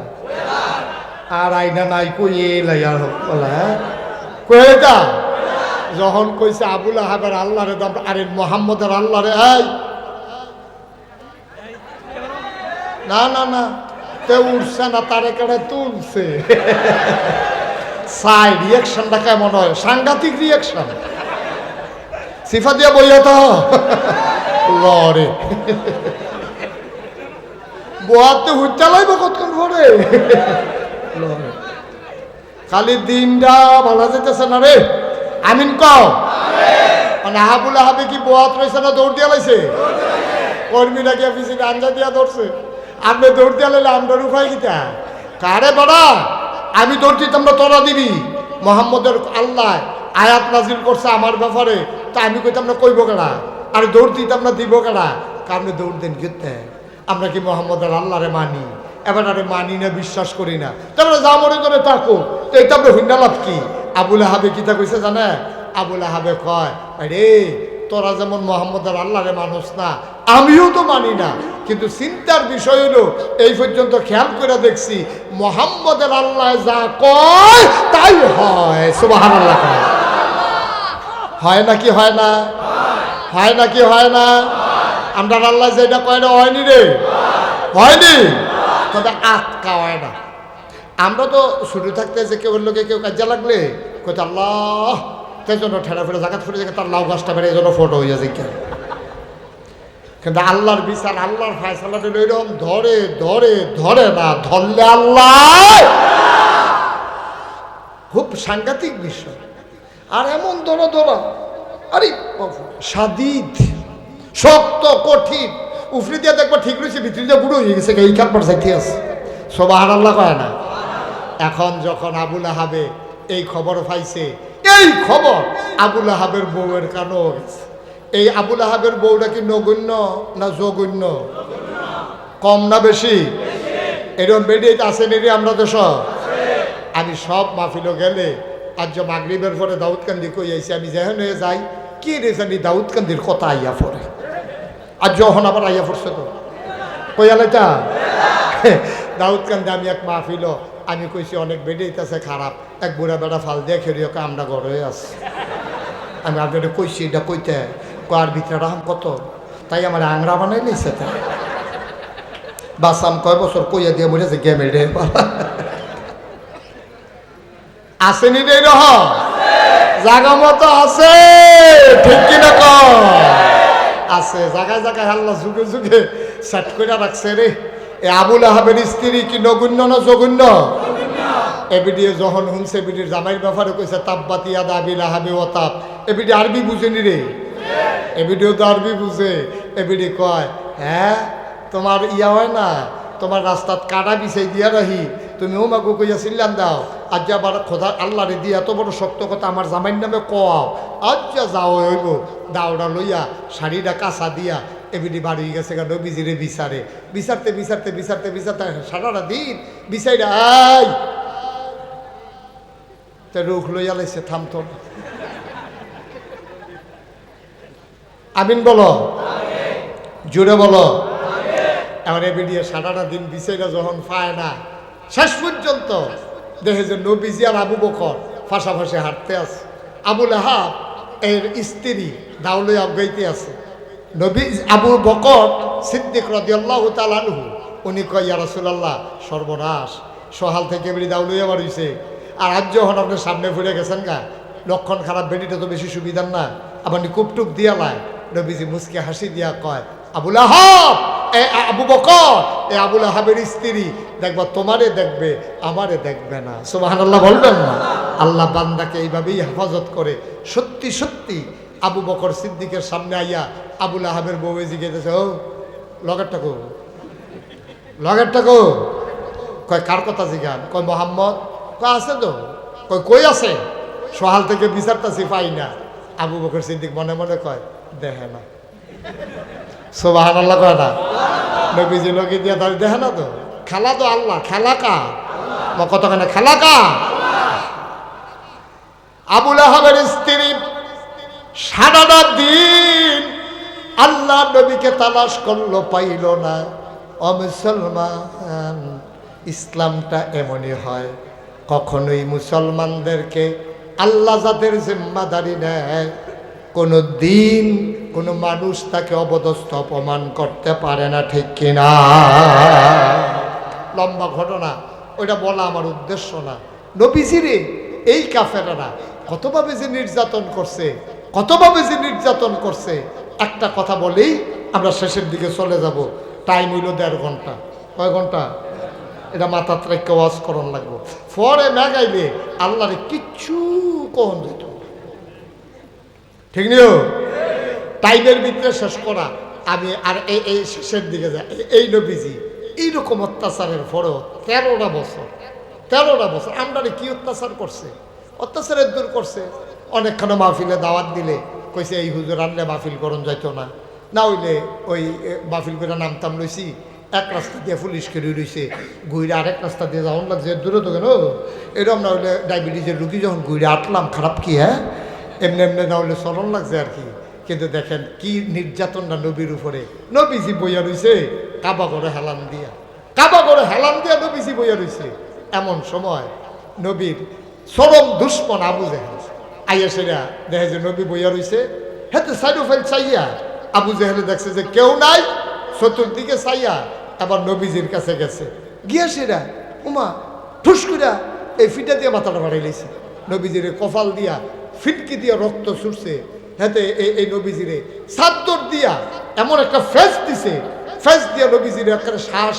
আর আইনা নাই কই এলাই আর কই এলাইতা যখন কইছে আবুল আহাবের আল্লাহরে দাম আরে মোহাম্মদের আল্লাহরে এই না না না তে উঠছে না তারে কেড়ে তুলছে সাই রিয়াকশনটা কেমন হয় সাংঘাতিক রিয়াকশন সিফা দিয়া বইয়া তো লরে বোয়াতে হুইটা লাইব কতক্ষণ পরে খালি দিনটা ভালো যেতেছে না রে আমিন কও মানে আহাবুল আহাবে কি বোয়াত রয়েছে না দৌড় দিয়া লাইছে কর্মীরা গিয়া পিছিয়ে আঞ্জা দিয়া ধরছে। আপনি দৌড় দিয়া লাইলে আমরা উপায় কিতা কারে বড়া আমি দৌড় দিতাম না তোরা দিবি মোহাম্মদের আল্লাহ আয়াত নাজিল করছে আমার ব্যাপারে তা আমি কইতাম না কইব কেডা আর দৌড় দিতাম না দিব কেডা কারণে দৌড় দেন গেতে আমরা কি মোহাম্মদের আল্লাহরে মানি এবার আরে মানি না বিশ্বাস করি না তারপরে যা মনে করে তাকো তো এটা আপনি হইনা লাভ কি আবুল আহাবে কিতা কইছে জানে আবুল আহাবে কয় আরে তোরা যেমন মোহাম্মদের আল্লাহরে মানুষ না আমিও তো মানি না কিন্তু চিন্তার বিষয় হলো এই পর্যন্ত খেয়াল করে দেখছি মোহাম্মদের আল্লাহ যা কয় তাই হয় সুবহানাল্লাহ হয় নাকি হয় না হয় নাকি হয় না আমরা আল্লাহ যেটা কয় না হয়নি রে হয়নি তবে আটকা হয় না আমরা তো শুরু থাকতে যে কেউ লোকে কেউ কাজে লাগলে কোথায় আল্লাহ তাই জন্য ঠেলা ফেলে জাগাত ফেলে জায়গা তার লাউ গাছটা বেড়ে এই জন্য ফটো হয়ে যায় কেন কিন্তু আল্লাহর বিচার আল্লাহর ফায়সালাটা এরকম ধরে ধরে ধরে না ধরলে আল্লাহ খুব সাংঘাতিক বিষয় আর এমন ধরা ধরা আরে সাদিদ শক্ত কঠিন উফরি দিয়ে দেখবো ঠিক রয়েছে ভিতরে দিয়ে বুড়ো হয়ে গেছে এই কাপড় চাইতে আছে সুবহানাল্লাহ কয় না এখন যখন আবুল আহাবে এই খবর পাইছে এই খবর আবুল আহাবের বউয়ের কানও গেছে এই আবুল আহাবের বউটা কি নগণ্য না জঘন্য কম না বেশি এরকম বেরিয়ে আছে নেই আমরা দেশ আমি সব মাহফিলও গেলে আজ মাগরিবের পরে দাউদকান্দি কই আইছি আমি যেখানে যাই কি রে জানি দাউদকান্দির কথা আইয়া পড়ে আর যখন আবার আইয়া পড়ছে তো কইয়ালেটা দাউদকান্দি আমি এক মাহফিল আমি কইছি অনেক বেড়েইতেছে খারাপ এক বুড়া বেড়া ফাল দিয়ে খেয়ে আমরা ঘরে আছি আমি আপনাদের কইছি এটা কইতে কয়ার ভিতরে রাহাম কত তাই আমার আংরা বানাই নিছে তাই বাসাম কয় বছর কইয়া দিয়ে বলেছে গেমে রে আসেনি রে রহ জাগা মতো আছে ঠিক কিনা কম আছে জায়গায় জায়গায় আল্লাহ যুগে যুগে সেট করে রাখছে রে এ আবুল আহাবের স্ত্রী কি নগণ্য না জঘন্য এ ভিডিও যখন শুনছে ভিডিওর জামাইয়ের ব্যাপারে কইছে তাব্বাতি ইয়াদা আবিল আহাবে ও তাপ এ ভিডিও আরবি বুঝেনি রে এ ভিডিও তো আরবি বুঝে এ ভিডিও কয় হ্যাঁ তোমার ইয়া হয় না তোমার রাস্তাত কাটা বিছাই দিয়া রাহি তুমি ও মাগু কইয়া চিল্লান দাও আজ আবার খোদা আল্লাহরে দিয়ে এত বড় শক্ত কথা আমার জামাইর নামে কও আজ যাও হইব দাওড়া লইয়া শাড়িটা কাঁচা দিয়া এবিডি বাড়ি গেছে গা নবীজিরে বিচারে বিচারতে বিচারতে বিচারতে বিচারতে সারাটা দিন বিচাইরা আই তা রুখ লইয়া লাইছে থামতো আমিন বলো জোরে বলো এবার এবিডিয়ে সারাটা দিন বিচাইরা যখন পায় না শেষ পর্যন্ত দেখে যে নবীজি আর আবু বকর ফাঁসাফাঁসি হাঁটতে আছে আবুল আহাব এর স্ত্রী দাউলে অজ্ঞাইতে আছে নবী আবু বকর সিদ্দিক রাদিয়াল্লাহু তাআলা আনহু উনি কয় ইয়া রাসূলুল্লাহ সর্বনাশ সহাল থেকে বেরি দাউলে আবার হইছে আর আজ যখন আপনার সামনে ফিরে গেছেন গা লক্ষণ খারাপ বেরিটা তো বেশি সুবিধার না আবার কুপটুপ দিয়া লায় নবীজি মুসকে হাসি দিয়া কয় আবুল আহাব এ আবু বকর এ আবুল আহাবের স্ত্রী দেখবা তোমারে দেখবে আমারে দেখবে না সুবহানাল্লাহ বলবেন না আল্লাহ বান্দাকে এইভাবেই হেফাজত করে সত্যি সত্যি আবু বকর সিদ্দিকের সামনে আইয়া আবুল আহাবের বউ জিজ্ঞেসে ও লগেরটা কো কয় কার কথা জিজ্ঞান কয় মোহাম্মদ কয় আছে তো কই আছে সহাল থেকে বিচারতাছি পাই না আবু বকর সিদ্দিক মনে মনে কয় দেখে না সুবহানাল্লাহ কয় না নবীজি লোকে দিয়া তার দেখে না তো খেলা তো আল্লাহ খেলা কা কতখানে খেলা কা আবুল আহাবের স্ত্রী সারাটা দিন আল্লাহ নবীকে তালাশ করলো পাইল না ও মুসলমান ইসলামটা এমনই হয় কখনোই মুসলমানদেরকে আল্লাহ যাদের জিম্মাদারি নেয় কোনো দিন কোনো মানুষ তাকে অবদস্থ অপমান করতে পারে না ঠিক কিনা লম্বা ঘটনা ওইটা বলা আমার উদ্দেশ্য না নবীজিরে এই কাফেরেরা কতভাবে যে নির্যাতন করছে কতভাবে যে নির্যাতন করছে একটা কথা বলেই আমরা শেষের দিকে চলে যাব টাইম হইল 1.5 ঘন্টা কয় ঘন্টা এটা মাথার রেখে ওয়াজ করন লাগবো পরে ম্যাগাইলে আল্লাহরে কিচ্ছু কখন যেত ঠিক নিও টাইমের ভিতরে শেষ করা আমি আর এই শেষের দিকে যাই, এই নবীজি এইরকম অত্যাচারের পরও 13টা বছর আমরা কি অত্যাচার করছে, অত্যাচারের দূর করছে। অনেকখানে মাহফিলে দাওয়াত দিলে কইছে এই হুজুর আনলে মাহফিল করণ যাইতো না হইলে ওই মাহফিল করে নামতাম লইছি, এক রাস্তা দিয়ে পুলিশ কেড়ে রয়েছে, ঘুরে আরেক রাস্তা দিয়ে যাওয়ার লাগছে দূরে তো কেন এরকম না হইলে ডায়াবেটিসের রুগী যখন ঘুরে আটলাম খারাপ কি, হ্যাঁ এমনি না হইলে চলন লাগছে আর কি। কিন্তু দেখেন কি নির্যাতনটা নবীর উপরে, নবীজি বইয়া রয়েছে কাবা করে হেলান দিয়া নবীজি বইয়া রয়েছে। এমন সময় নবীর চরম দুশ্মন আবু জেহেল আইয়াসেরা দেখে যে নবী বইয়া রয়েছে, হেতে সাইডো ফাইল চাইয়া আবু জেহেলে দেখছে যে কেউ নাই, চতুর্দিকে চাইয়া আবার নবীজির কাছে গেছে, গিয়া সেরা উমা ঠুস করিয়া এই ফিটা দিয়ে মাথাটা বাড়াই লেছে, নবীজির কপাল দিয়া ফিটকি দিয়া রক্ত ছুটছে। হেতে এই নবীজিরে চাদর দিয়া এমন একটা ফেস দিছে, ফেস দিয়া নবীজির একটা শ্বাস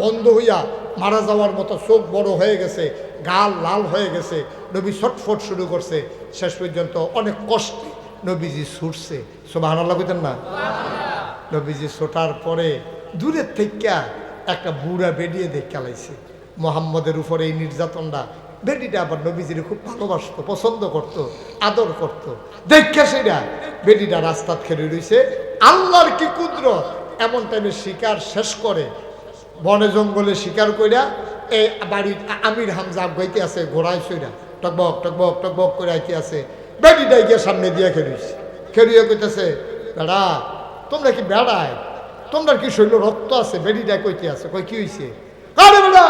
বন্ধ হইয়া মারা যাওয়ার মতো, চোখ বড় হয়ে গেছে, গাল লাল হয়ে গেছে, নবী ছটফট শুরু করছে। শেষ পর্যন্ত অনেক কষ্টে নবীজি ছুটছে, সুবহানাল্লাহ কইতেন না? নবীজি ছোটার পরে দূরের থেকে একটা বুড়া বেরিয়ে দেখে লাইছে মোহাম্মদের উপরে এই নির্যাতনটা। বেডিটা আবার নবীজির খুব ভালোবাসতো, পছন্দ করত, আদর করত। দেখে সেটা বেডিটা রাস্তাত খেলে রয়েছে। আল্লাহর কি কুদরত, এমন টাইমে শিকার শেষ করে বনে জঙ্গলে শিকার কইরা এই বাড়ির আমির হামজা গাইতে আছে, ঘোড়ায় সইরা টকবক টকবক টকবক করে আইতে আছে। বেডিটাই গিয়ে সামনে দিয়ে খেলুইছে, খেলিয়ে কইতেছে বেড়া তোমরা কি বেড়ায়, তোমরা কি শৈল রক্ত আছে? বেডিটা কইতে আছে, কই কি হয়েছে? আরে বেড়া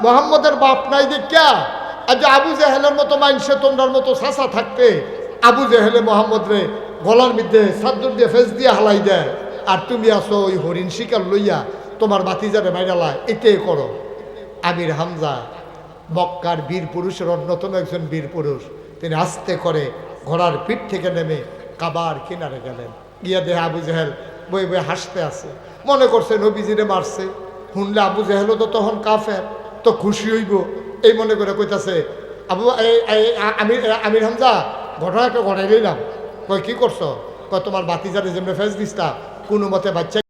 মোহাম্মদের বাপ নাই দেখা আজ আবু জেহেলের মতো মাইনসে তোমরার মতো চাষা থাকতে আবু জেহেলে মোহাম্মদ রে গলার মধ্যে চাদর দিয়ে ফেস দিয়ে হালাই দেয়, আর তুমি আসো ওই হরিণ শিকার লইয়া তোমার বাতিজারে মাইরালা, এটাই করো। আমির হামজা মক্কার বীর পুরুষের অন্যতম একজন বীর পুরুষ, তিনি আস্তে করে ঘোড়ার পিঠ থেকে নেমে কাবার কিনারে গেলেন। গিয়া দেহে আবু জেহেল বই বই হাসতে আছে, মনে করছে নবীজিরে মারছে, শুনলে আবু জেহেলও তো তখন কাফের, তো খুশি হইব এই মনে করে কইতাছে আবু আমির হামজা ঘটনাটা ঘটাই লইলাম। কই কি করছো? কয় তোমার বাতিজারে যেমনি ফেস দিস্তা কোনো মতে বাচ্চা